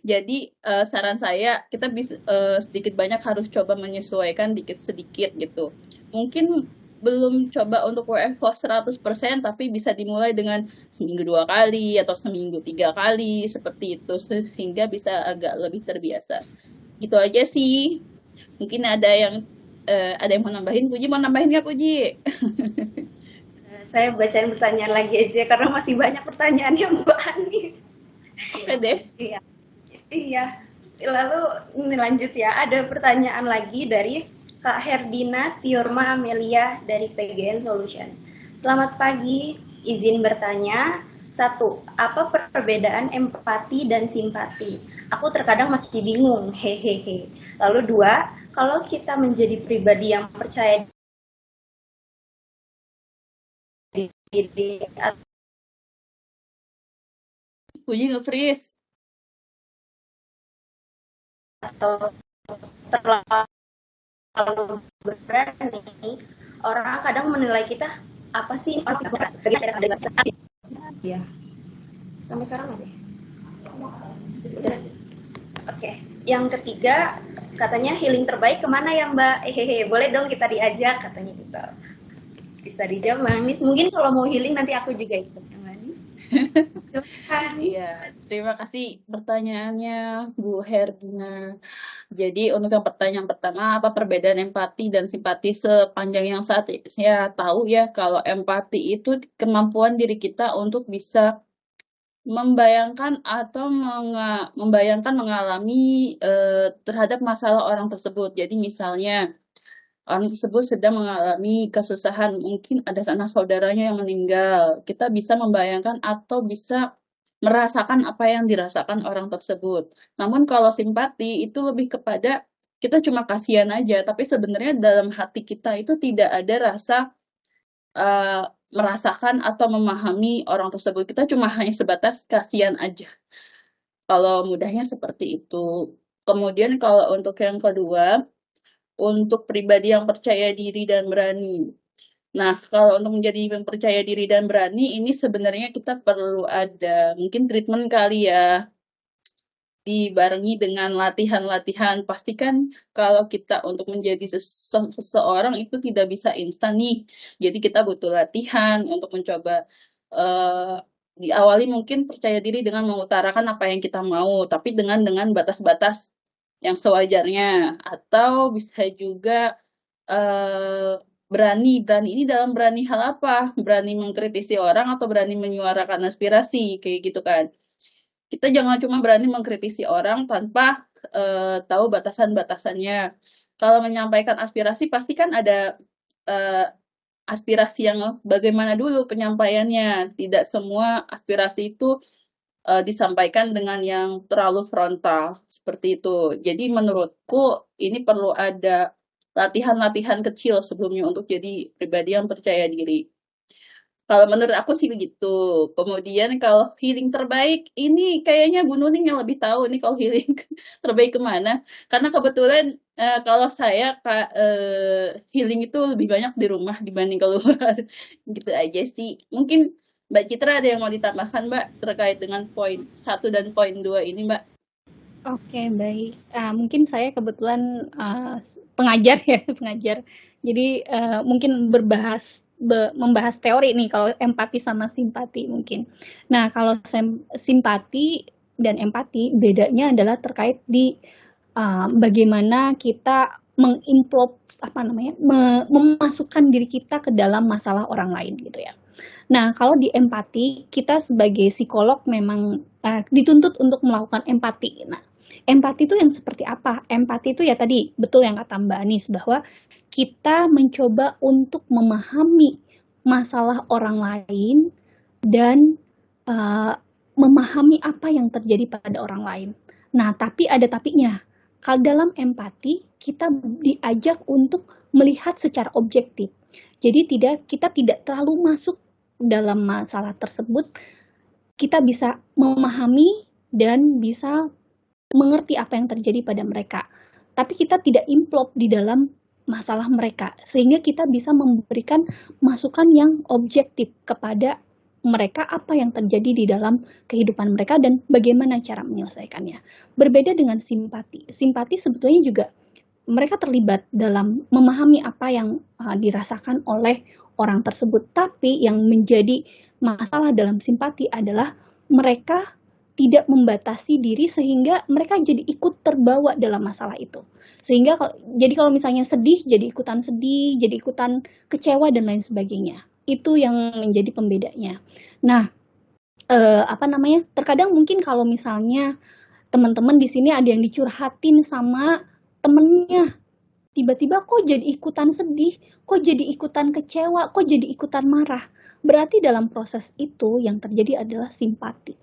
S2: Jadi saran saya kita bisa sedikit banyak harus coba menyesuaikan dikit sedikit gitu. Mungkin belum coba untuk WFH 100%, tapi bisa dimulai dengan seminggu 2 kali atau seminggu 3 kali seperti itu sehingga bisa agak lebih terbiasa. Gitu aja sih. Mungkin ada yang mau nambahin. Puji mau nambahin nggak Puji?
S1: Saya bacain pertanyaan lagi aja karena masih banyak pertanyaan yang Mbak Ani.
S2: Deh.
S1: Iya. Lalu ini lanjut ya. Ada pertanyaan lagi dari Kak Herdina Tiorma Amelia dari PGN Solution. Selamat pagi, izin bertanya. 1. Apa perbedaan empati dan simpati? Aku terkadang masih bingung, hehehe. Lalu 2, kalau kita menjadi pribadi yang percaya diri
S2: Puji nge-freeze.
S1: atau terlalu berani, orang kadang menilai kita apa sih orang bagi ada ya sampai sekarang masih udah. Oke. Yang ketiga katanya healing terbaik kemana ya Mbak? Boleh dong kita diajak katanya gitu. Bisa dijawab Manis. Mungkin kalau mau healing nanti aku juga ikut ya Manis.
S2: Iya, terima kasih pertanyaannya Bu Herdina. Jadi untuk yang pertanyaan pertama, apa perbedaan empati dan simpati sepanjang yang saat saya tahu ya, kalau empati itu kemampuan diri kita untuk bisa membayangkan atau membayangkan mengalami terhadap masalah orang tersebut. Jadi misalnya orang tersebut sedang mengalami kesusahan, mungkin ada sanak saudaranya yang meninggal. Kita bisa membayangkan atau bisa merasakan apa yang dirasakan orang tersebut. Namun kalau simpati itu lebih kepada kita cuma kasihan aja, tapi sebenarnya dalam hati kita itu tidak ada rasa merasakan atau memahami orang tersebut. Kita cuma hanya sebatas kasihan aja. Kalau mudahnya seperti itu. Kemudian kalau untuk yang kedua, untuk pribadi yang percaya diri dan berani. Nah, kalau untuk menjadi yang percaya diri dan berani, ini sebenarnya kita perlu ada mungkin treatment kali ya, dibarengi dengan latihan-latihan. Pastikan kalau kita untuk menjadi seseorang itu tidak bisa instan nih. Jadi kita butuh latihan untuk mencoba diawali mungkin percaya diri dengan mengutarakan apa yang kita mau, tapi dengan batas-batas yang sewajarnya. Atau bisa juga berani ini dalam berani hal apa? Berani mengkritisi orang atau berani menyuarakan aspirasi kayak gitu kan. Kita jangan cuma berani mengkritisi orang tanpa tahu batasan-batasannya. Kalau menyampaikan aspirasi pasti kan ada aspirasi yang bagaimana dulu penyampaiannya. Tidak semua aspirasi itu disampaikan dengan yang terlalu frontal seperti itu. Jadi menurutku ini perlu ada latihan-latihan kecil sebelumnya untuk jadi pribadi yang percaya diri. Kalau menurut aku sih begitu. Kemudian kalau healing terbaik, ini kayaknya Bu Nuning yang lebih tahu nih kalau healing terbaik kemana. Karena kebetulan kalau saya healing itu lebih banyak di rumah dibanding keluar. Gitu aja sih. Mungkin Mbak Citra ada yang mau ditambahkan Mbak terkait dengan poin 1 dan poin 2 ini Mbak?
S3: Oke, baik. Mungkin saya kebetulan pengajar ya, pengajar. Jadi mungkin membahas teori nih kalau empati sama simpati mungkin. Nah, kalau simpati dan empati bedanya adalah terkait di bagaimana kita memasukkan diri kita ke dalam masalah orang lain gitu ya. Nah, kalau di empati, kita sebagai psikolog memang dituntut untuk melakukan empati. Nah, empati itu yang seperti apa? Empati itu ya tadi, betul yang kata Mbak Anis, bahwa kita mencoba untuk memahami masalah orang lain dan memahami apa yang terjadi pada orang lain. Nah, tapi ada tapinya. Kalau dalam empati, kita diajak untuk melihat secara objektif. Jadi kita tidak terlalu masuk dalam masalah tersebut, kita bisa memahami dan bisa mengerti apa yang terjadi pada mereka. Tapi kita tidak implop di dalam masalah mereka, sehingga kita bisa memberikan masukan yang objektif kepada mereka apa yang terjadi di dalam kehidupan mereka dan bagaimana cara menyelesaikannya. Berbeda dengan simpati. Simpati sebetulnya juga mereka terlibat dalam memahami apa yang dirasakan oleh orang tersebut. Tapi yang menjadi masalah dalam simpati adalah mereka tidak membatasi diri sehingga mereka jadi ikut terbawa dalam masalah itu. Sehingga jadi kalau misalnya sedih, jadi ikutan sedih, jadi ikutan kecewa dan lain sebagainya. Itu yang menjadi pembedanya. Nah, terkadang mungkin kalau misalnya teman-teman di sini ada yang dicurhatin sama temennya, tiba-tiba kok jadi ikutan sedih, kok jadi ikutan kecewa, kok jadi ikutan marah. Berarti dalam proses itu yang terjadi adalah simpati.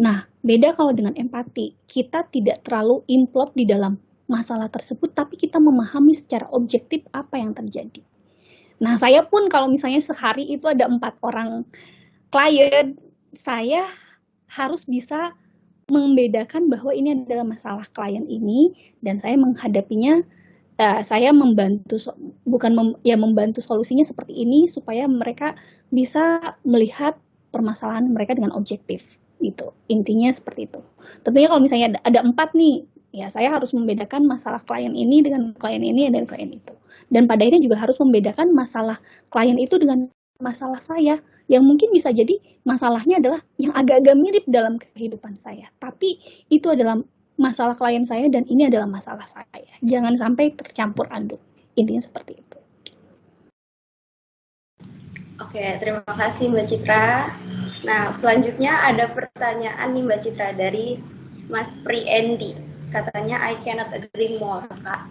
S3: Nah, beda kalau dengan empati. Kita tidak terlalu implop di dalam masalah tersebut, tapi kita memahami secara objektif apa yang terjadi. Nah, saya pun kalau misalnya sehari itu ada 4 orang klien, saya harus bisa membedakan bahwa ini adalah masalah klien ini dan saya menghadapinya, saya membantu membantu solusinya seperti ini supaya mereka bisa melihat permasalahan mereka dengan objektif gitu. Intinya seperti itu. Tentunya kalau misalnya ada 4 nih, ya saya harus membedakan masalah klien ini dengan klien ini dan klien itu. Dan pada akhirnya juga harus membedakan masalah klien itu dengan masalah saya, yang mungkin bisa jadi masalahnya adalah yang agak-agak mirip dalam kehidupan saya. Tapi itu adalah masalah klien saya dan ini adalah masalah saya. Jangan sampai tercampur aduk. Intinya seperti itu.
S1: Oke, terima kasih Mbak Citra. Nah, selanjutnya ada pertanyaan nih Mbak Citra dari Mas Pri Endi. Katanya, I cannot agree more, Kak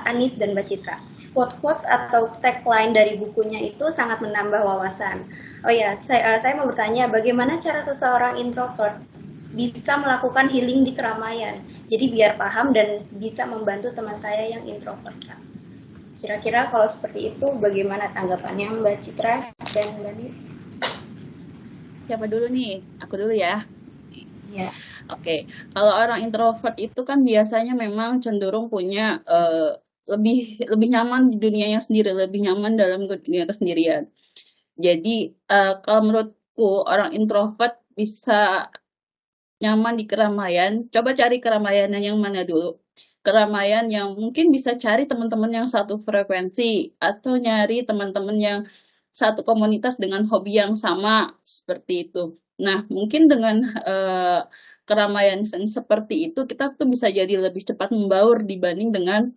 S1: Anis dan Mbak Citra. Quote-quotes atau tagline dari bukunya itu sangat menambah wawasan. Oh ya, saya mau bertanya, bagaimana cara seseorang introvert bisa melakukan healing di keramaian? Jadi biar paham dan bisa membantu teman saya yang introvert, Kak. Kira-kira kalau seperti itu, bagaimana tanggapannya Mbak Citra dan Mbak Anis?
S2: Siapa dulu nih? Aku dulu ya.
S1: Ya.
S2: Oke, kalau orang introvert itu kan biasanya memang cenderung punya lebih nyaman di dunianya sendiri, lebih nyaman dalam dunia kesendirian. Jadi kalau menurutku orang introvert bisa nyaman di keramaian. Coba cari keramaian yang mana dulu? Keramaian yang mungkin bisa cari teman-teman yang satu frekuensi atau nyari teman-teman yang satu komunitas dengan hobi yang sama seperti itu. Nah, mungkin dengan keramaian yang seperti itu kita tuh bisa jadi lebih cepat membaur dibanding dengan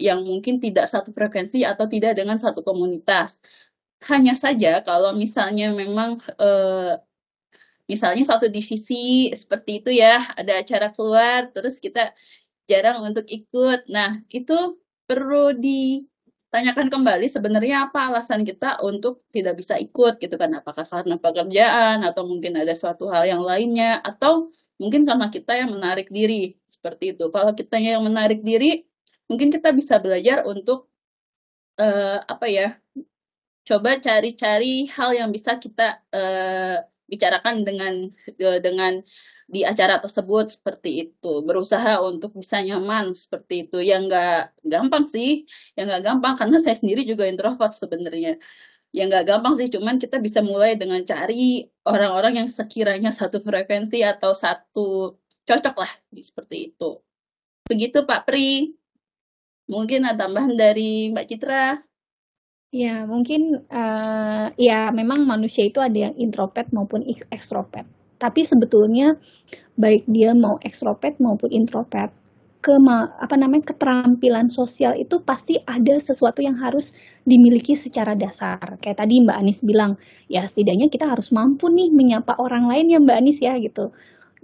S2: yang mungkin tidak satu frekuensi atau tidak dengan satu komunitas. Hanya saja kalau misalnya memang misalnya satu divisi seperti itu ya, ada acara keluar terus kita jarang untuk ikut. Nah, itu perlu tanyakan kembali sebenarnya apa alasan kita untuk tidak bisa ikut gitu kan. Apakah karena pekerjaan atau mungkin ada suatu hal yang lainnya atau mungkin karena kita yang menarik diri seperti itu. Kalau kitanya yang menarik diri, mungkin kita bisa belajar untuk apa ya? Coba cari-cari hal yang bisa kita bicarakan dengan di acara tersebut seperti itu. Berusaha untuk bisa nyaman seperti itu. Yang nggak gampang sih, yang nggak gampang karena saya sendiri juga introvert sebenarnya. Yang nggak gampang sih, cuman kita bisa mulai dengan cari orang-orang yang sekiranya satu frekuensi atau satu cocok lah seperti itu. Begitu Pak Pri. Mungkin ada tambahan dari Mbak Citra.
S3: Ya, mungkin ya memang manusia itu ada yang introvert maupun ekstrovert. Tapi sebetulnya baik dia mau ekstrovert maupun introvert, keterampilan sosial itu pasti ada sesuatu yang harus dimiliki secara dasar. Kayak tadi Mbak Anis bilang, ya setidaknya kita harus mampu nih menyapa orang lain ya Mbak Anis ya gitu.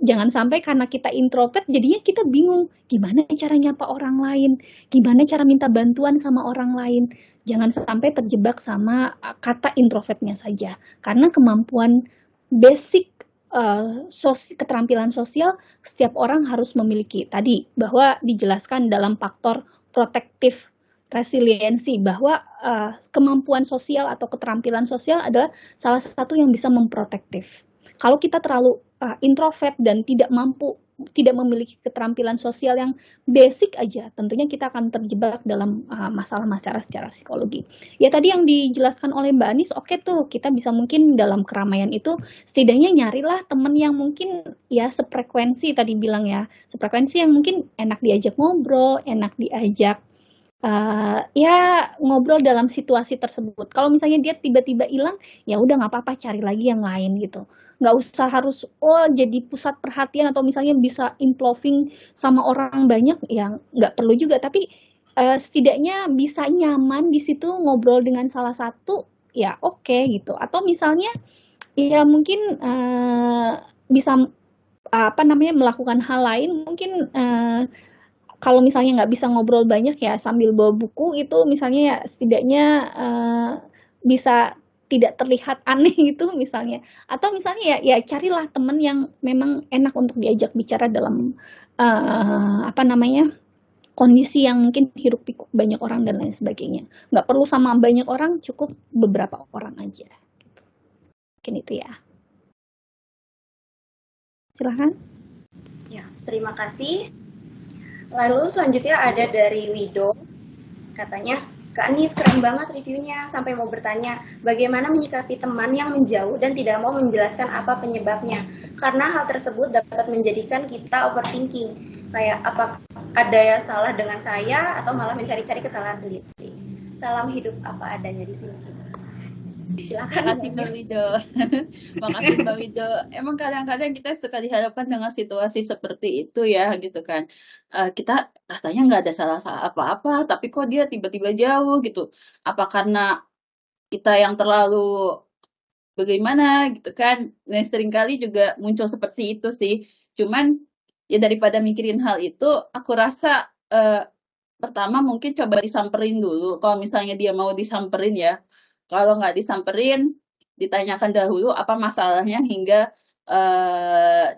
S3: Jangan sampai karena kita introvert jadinya kita bingung gimana cara nyapa orang lain, gimana cara minta bantuan sama orang lain. Jangan sampai terjebak sama kata introvertnya saja. Karena kemampuan basic keterampilan sosial setiap orang harus memiliki. Tadi bahwa dijelaskan dalam faktor protektif resiliensi bahwa kemampuan sosial atau keterampilan sosial adalah salah satu yang bisa memprotektif. Kalau kita terlalu introvert dan tidak memiliki keterampilan sosial yang basic aja, tentunya kita akan terjebak dalam masalah-masalah secara psikologi. Ya tadi yang dijelaskan oleh Mbak Anis, oke tuh kita bisa mungkin dalam keramaian itu setidaknya nyarilah teman yang mungkin ya sefrekuensi tadi bilang ya, sefrekuensi yang mungkin enak diajak ngobrol, enak diajak ya ngobrol dalam situasi tersebut. Kalau misalnya dia tiba-tiba hilang, ya udah nggak apa-apa, cari lagi yang lain gitu. Nggak usah harus jadi pusat perhatian atau misalnya bisa improving sama orang banyak, ya nggak perlu juga. Tapi setidaknya bisa nyaman di situ ngobrol dengan salah satu, ya oke gitu. Atau misalnya ya mungkin bisa melakukan hal lain, mungkin kalau misalnya nggak bisa ngobrol banyak ya sambil bawa buku itu misalnya ya setidaknya bisa tidak terlihat aneh gitu misalnya. Atau misalnya ya carilah teman yang memang enak untuk diajak bicara dalam kondisi yang mungkin hiruk pikuk banyak orang dan lain sebagainya. Nggak perlu sama banyak orang, cukup beberapa orang aja. Gitu. Mungkin itu ya. Silahkan.
S1: Ya, terima kasih. Lalu selanjutnya ada dari Wido, katanya, Kak Anis keren banget reviewnya, sampai mau bertanya, bagaimana menyikapi teman yang menjauh dan tidak mau menjelaskan apa penyebabnya, karena hal tersebut dapat menjadikan kita overthinking, kayak apa ada yang salah dengan saya, atau malah mencari-cari kesalahan sendiri. Salam hidup apa adanya di sini. Silakan.
S2: Makasih Mbak Wido. Makasih Mbak Wido. Emang kadang-kadang kita suka dihadapkan dengan situasi seperti itu ya gitu kan. Kita rasanya nggak ada salah-salah apa-apa, tapi kok dia tiba-tiba jauh gitu. Apa karena kita yang terlalu bagaimana gitu kan. Nah, seringkali juga muncul seperti itu sih. Cuman ya daripada mikirin hal itu, aku rasa pertama mungkin coba disamperin dulu. Kalau misalnya dia mau disamperin ya. Kalau nggak disamperin, ditanyakan dahulu apa masalahnya hingga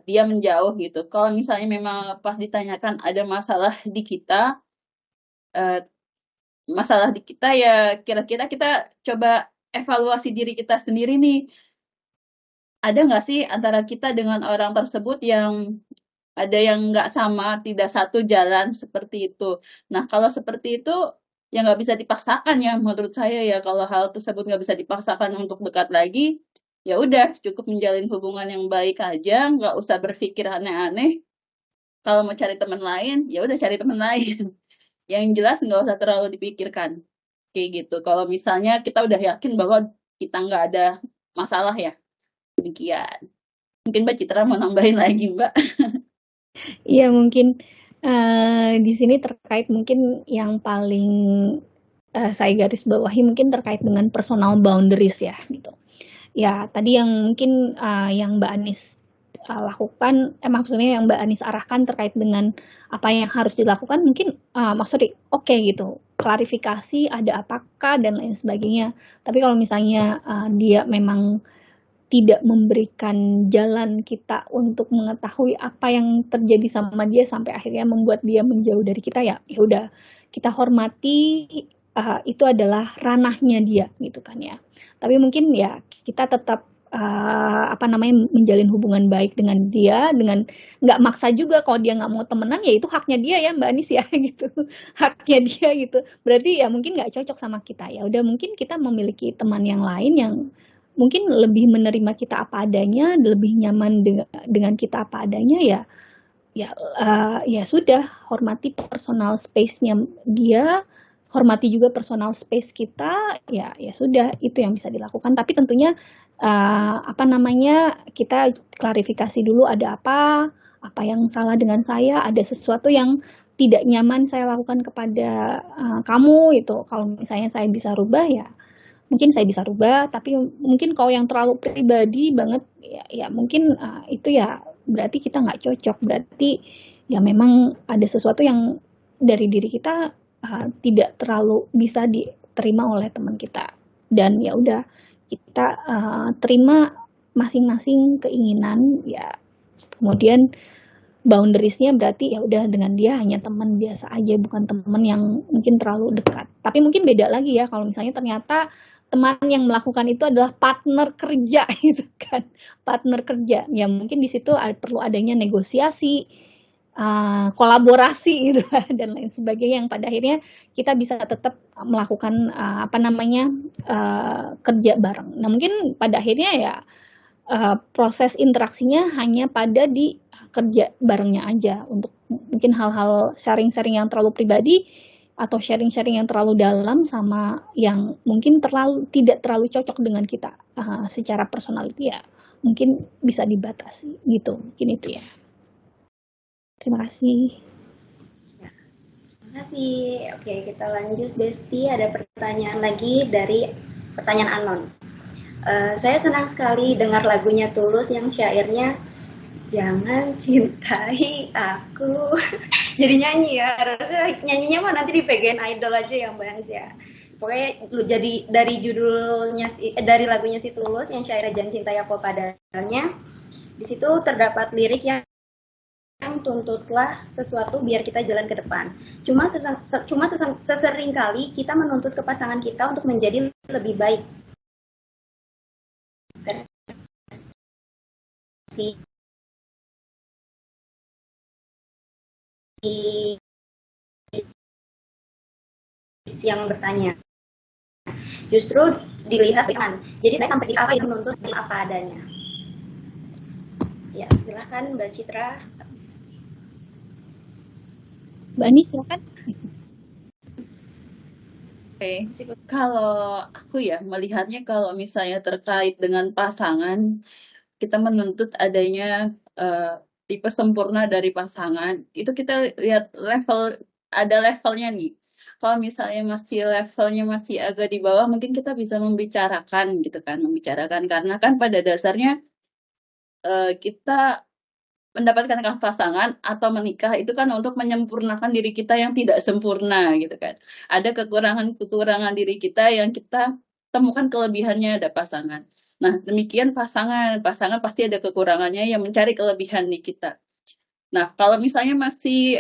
S2: dia menjauh gitu. Kalau misalnya memang pas ditanyakan ada masalah di kita, ya kira-kira kita coba evaluasi diri kita sendiri nih. Ada nggak sih antara kita dengan orang tersebut yang ada yang nggak sama, tidak satu jalan seperti itu. Nah, kalau seperti itu, ya nggak bisa dipaksakan ya menurut saya ya. Kalau hal tersebut nggak bisa dipaksakan untuk dekat lagi, ya udah cukup menjalin hubungan yang baik aja, nggak usah berpikir aneh-aneh. Kalau mau cari teman lain, ya udah cari teman lain. Yang jelas nggak usah terlalu dipikirkan. Kayak gitu. Kalau misalnya kita udah yakin bahwa kita nggak ada masalah ya. Demikian. Mungkin Mbak Citra mau nambahin lagi, Mbak.
S3: Iya mungkin di sini terkait mungkin yang paling saya garis bawahi mungkin terkait dengan personal boundaries ya gitu. Ya tadi yang mungkin yang Mbak Anis lakukan, maksudnya yang Mbak Anis arahkan terkait dengan apa yang harus dilakukan, mungkin maksudnya oke gitu, klarifikasi ada apakah dan lain sebagainya. Tapi kalau misalnya dia memang tidak memberikan jalan kita untuk mengetahui apa yang terjadi sama dia sampai akhirnya membuat dia menjauh dari kita, ya udah kita hormati, itu adalah ranahnya dia gitu kan ya. Tapi mungkin ya kita tetap menjalin hubungan baik dengan dia, dengan nggak maksa juga. Kalau dia nggak mau temenan ya itu haknya dia ya Mbak Anis ya gitu, haknya dia gitu. Berarti ya mungkin nggak cocok sama kita, ya udah mungkin kita memiliki teman yang lain yang mungkin lebih menerima kita apa adanya, lebih nyaman dengan kita apa adanya, ya sudah, hormati personal space-nya dia, hormati juga personal space kita, ya sudah, itu yang bisa dilakukan. Tapi tentunya kita klarifikasi dulu ada apa yang salah dengan saya, ada sesuatu yang tidak nyaman saya lakukan kepada kamu itu. Kalau misalnya saya bisa rubah, ya mungkin saya bisa rubah, tapi mungkin kalau yang terlalu pribadi banget, ya mungkin itu ya berarti kita nggak cocok, berarti ya memang ada sesuatu yang dari diri kita tidak terlalu bisa diterima oleh teman kita, dan ya udah kita terima masing-masing keinginan, ya kemudian boundariesnya berarti ya udah dengan dia hanya teman biasa aja, bukan teman yang mungkin terlalu dekat. Tapi mungkin beda lagi ya kalau misalnya ternyata teman yang melakukan itu adalah partner kerja gitu kan, partner kerja, ya mungkin di situ perlu adanya negosiasi, kolaborasi gitu dan lain sebagainya, yang pada akhirnya kita bisa tetap melakukan kerja bareng. Nah mungkin pada akhirnya ya proses interaksinya hanya pada di kerja barengnya aja, untuk mungkin hal-hal sharing-sharing yang terlalu pribadi atau sharing-sharing yang terlalu dalam sama yang mungkin tidak terlalu cocok dengan kita secara personality, ya mungkin bisa dibatasi gitu, mungkin itu ya. Terima kasih.
S1: Terima kasih. Oke, kita lanjut. Besti, ada pertanyaan lagi dari pertanyaan anon. Saya senang sekali dengar lagunya Tulus yang syairnya jangan cintai aku. Jadi nyanyi ya, harusnya nyanyinya mah nanti di PGN Idol aja yang Mbak Anis ya. Pokoknya jadi dari judulnya dari lagunya si Tulus yang syairnya jangan cintai aku padanya, di situ terdapat lirik yang tuntutlah sesuatu biar kita jalan ke depan. Cuma sesering kali kita menuntut ke pasangan kita untuk menjadi lebih baik. Yang bertanya justru dilihat pasangan. Jadi saya sampai di apa itu menuntut apa adanya. Ya, silakan Mbak Citra.
S3: Mbak Anis silakan.
S2: Oke, kalau aku ya melihatnya, kalau misalnya terkait dengan pasangan, kita menuntut adanya tipe sempurna dari pasangan, itu kita lihat ada levelnya nih. Kalau misalnya levelnya masih agak di bawah, mungkin kita bisa membicarakan gitu kan, karena kan pada dasarnya kita mendapatkan pasangan atau menikah itu kan untuk menyempurnakan diri kita yang tidak sempurna gitu kan. Ada kekurangan diri kita yang kita temukan kelebihannya ada pasangan. Nah, demikian pasangan pasti ada kekurangannya yang mencari kelebihan di kita. Nah, kalau misalnya masih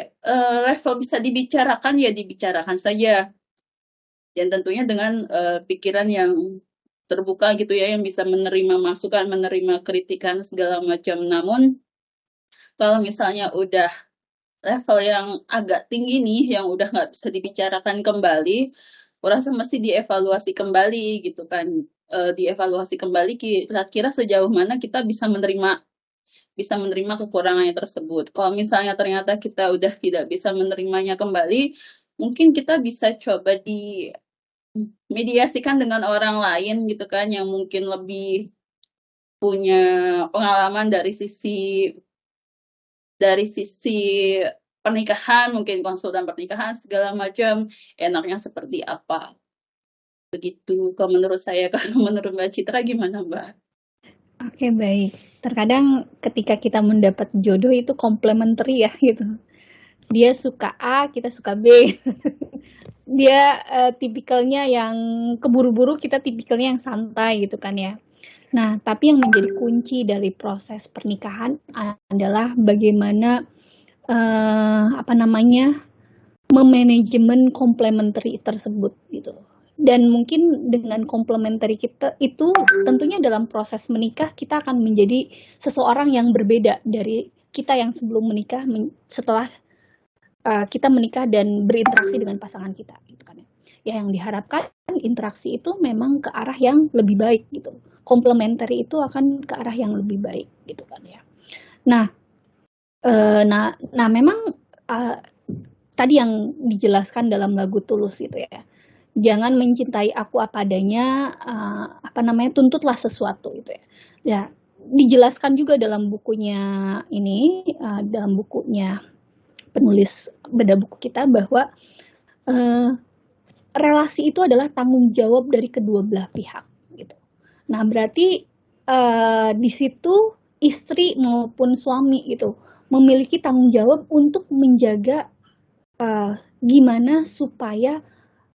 S2: level bisa dibicarakan, ya dibicarakan saja. Dan tentunya dengan pikiran yang terbuka gitu ya, yang bisa menerima masukan, menerima kritikan segala macam. Namun kalau misalnya udah level yang agak tinggi nih, yang udah nggak bisa dibicarakan kembali, aku rasa mesti dievaluasi kembali gitu kan. Dievaluasi kembali kira-kira sejauh mana kita bisa menerima kekurangannya tersebut. Kalau misalnya ternyata kita udah tidak bisa menerimanya kembali, mungkin kita bisa coba dimediasikan dengan orang lain gitu kan, yang mungkin lebih punya pengalaman dari sisi pernikahan, mungkin konsultan pernikahan segala macam, enaknya seperti apa. Begitu kalau menurut saya. Kalau menurut Mbak Citra gimana, Mbak?
S3: Oke, baik. Terkadang ketika kita mendapat jodoh itu complementary ya gitu. Dia suka A, kita suka B. Dia tipikalnya yang keburu-buru, kita tipikalnya yang santai gitu kan ya. Nah, tapi yang menjadi kunci dari proses pernikahan adalah bagaimana memanajemen complementary tersebut gitu. Dan mungkin dengan complementary kita itu tentunya dalam proses menikah kita akan menjadi seseorang yang berbeda dari kita yang sebelum menikah setelah kita menikah dan berinteraksi dengan pasangan kita gitu kan ya. Ya yang diharapkan interaksi itu memang ke arah yang lebih baik gitu. Complementary itu akan ke arah yang lebih baik gitu kan ya. Nah, memang tadi yang dijelaskan dalam lagu Tulus itu ya. Jangan mencintai aku apa adanya, tuntutlah sesuatu itu ya. Ya, dijelaskan juga dalam bukunya ini, dalam bukunya penulis bedah buku kita bahwa relasi itu adalah tanggung jawab dari kedua belah pihak gitu. Nah, berarti di situ istri maupun suami itu memiliki tanggung jawab untuk menjaga gimana supaya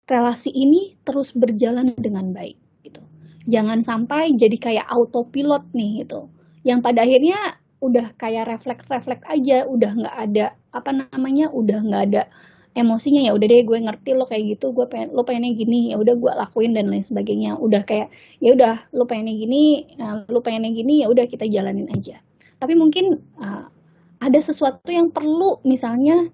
S3: relasi ini terus berjalan dengan baik gitu. Jangan sampai jadi kayak autopilot nih gitu. Yang pada akhirnya udah kayak refleks aja, udah nggak ada udah nggak ada emosinya. Ya udah deh gue ngerti lo kayak gitu, lo pengennya gini, ya udah gue lakuin dan lain sebagainya. Udah kayak ya udah lo pengennya gini, ya udah kita jalanin aja. Tapi mungkin ada sesuatu yang perlu misalnya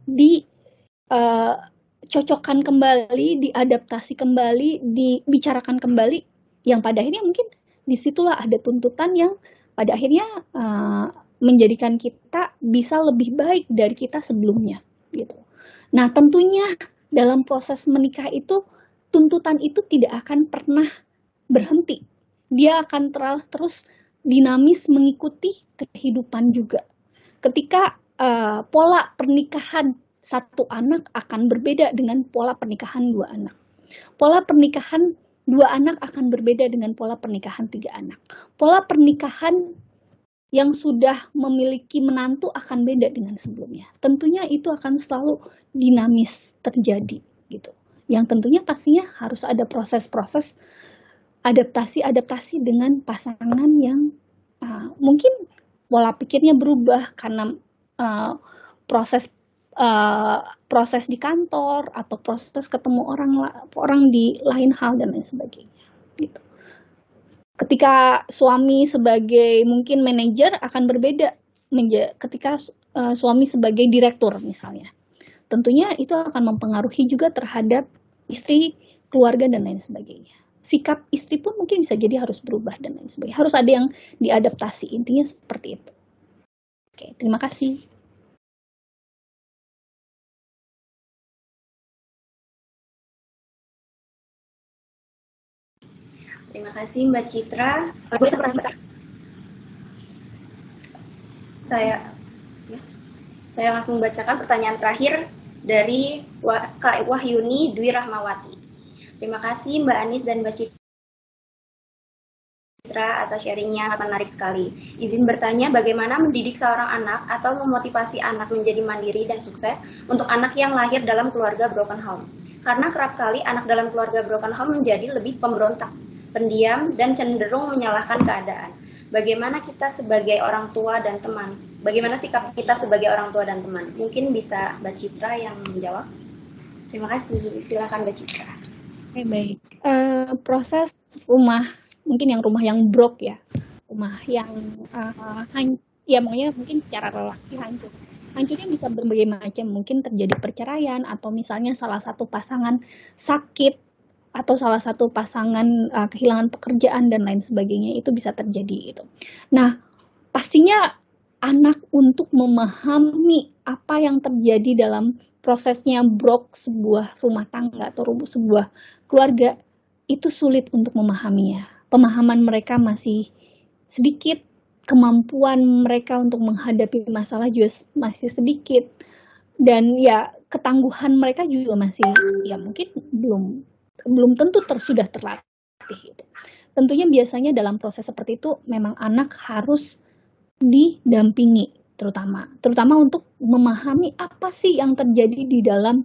S3: cocokkan kembali, diadaptasi kembali, dibicarakan kembali, yang pada akhirnya mungkin disitulah ada tuntutan yang pada akhirnya menjadikan kita bisa lebih baik dari kita sebelumnya gitu. Nah, tentunya dalam proses menikah itu tuntutan itu tidak akan pernah berhenti. Dia akan terus dinamis mengikuti kehidupan juga. Ketika pola pernikahan satu anak akan berbeda dengan pola pernikahan dua anak. Pola pernikahan dua anak akan berbeda dengan pola pernikahan tiga anak. Pola pernikahan yang sudah memiliki menantu akan beda dengan sebelumnya. Tentunya itu akan selalu dinamis terjadi gitu. Yang tentunya pastinya harus ada proses-proses adaptasi dengan pasangan yang mungkin pola pikirnya berubah karena proses di kantor atau proses ketemu orang di lain hal dan lain sebagainya gitu. Ketika suami sebagai mungkin manajer akan berbeda ketika suami sebagai direktur misalnya. Tentunya itu akan mempengaruhi juga terhadap istri, keluarga dan lain sebagainya. Sikap istri pun mungkin bisa jadi harus berubah dan lain sebagainya. Harus ada yang diadaptasi, intinya seperti itu. Oke, terima kasih.
S1: Terima kasih Mbak Citra. Saya langsung bacakan pertanyaan terakhir dari Kak Wahyuni Dwi Rahmawati. Terima kasih Mbak Anis dan Mbak Citra atas sharingnya, sangat menarik sekali. Izin bertanya, bagaimana mendidik seorang anak atau memotivasi anak menjadi mandiri dan sukses untuk anak yang lahir dalam keluarga broken home? Karena kerap kali anak dalam keluarga broken home menjadi lebih pemberontak, pendiam, dan cenderung menyalahkan keadaan. Bagaimana kita sebagai orang tua dan teman? Bagaimana sikap kita sebagai orang tua dan teman? Mungkin bisa Mbak Citra yang menjawab. Terima kasih. Silakan Mbak Citra.
S3: Oke, baik. Proses mungkin rumah yang brok ya. Rumah yang ya makanya mungkin secara relasi hancur. Hancurnya bisa berbagai macam. Mungkin terjadi perceraian atau misalnya salah satu pasangan sakit atau salah satu pasangan kehilangan pekerjaan dan lain sebagainya, itu bisa terjadi itu. Nah, pastinya anak untuk memahami apa yang terjadi dalam prosesnya brok sebuah rumah tangga atau sebuah keluarga itu sulit untuk memahaminya. Pemahaman mereka masih sedikit, kemampuan mereka untuk menghadapi masalah juga masih sedikit, dan ya ketangguhan mereka juga masih ya mungkin belum tentu sudah terlatih gitu. tentunya biasanya dalam proses seperti itu memang anak harus didampingi, terutama untuk memahami apa sih yang terjadi di dalam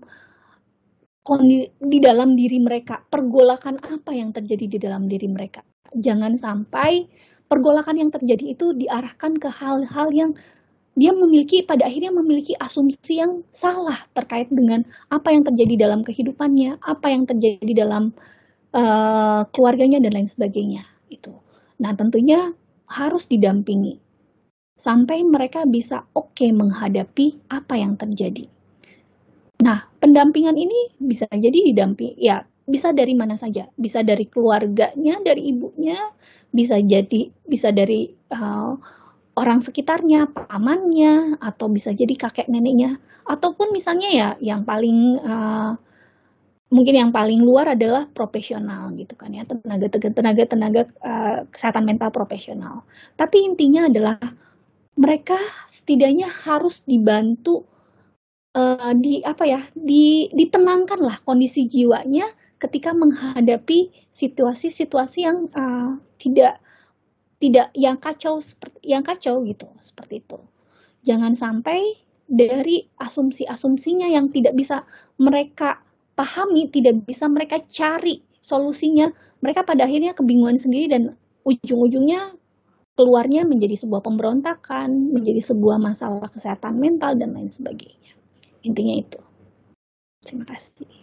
S3: diri mereka, pergolakan apa yang terjadi di dalam diri mereka. Jangan sampai pergolakan yang terjadi itu diarahkan ke hal-hal yang dia pada akhirnya memiliki asumsi yang salah terkait dengan apa yang terjadi dalam kehidupannya, apa yang terjadi dalam keluarganya dan lain sebagainya. Itu. Nah, tentunya harus didampingi sampai mereka bisa menghadapi apa yang terjadi. Nah, pendampingan ini bisa jadi bisa dari mana saja, bisa dari keluarganya, dari ibunya, bisa dari orang sekitarnya, pamannya, atau bisa jadi kakek neneknya, ataupun misalnya ya yang paling mungkin yang paling luar adalah profesional gitu kan ya, tenaga kesehatan mental profesional. Tapi intinya adalah mereka setidaknya harus dibantu ditenangkanlah kondisi jiwanya ketika menghadapi situasi-situasi yang tidak yang kacau gitu, seperti itu. Jangan sampai dari asumsi-asumsinya yang tidak bisa mereka pahami, tidak bisa mereka cari solusinya, mereka pada akhirnya kebingungan sendiri dan ujung-ujungnya keluarnya menjadi sebuah pemberontakan, menjadi sebuah masalah kesehatan mental dan lain sebagainya. Intinya itu. Terima kasih.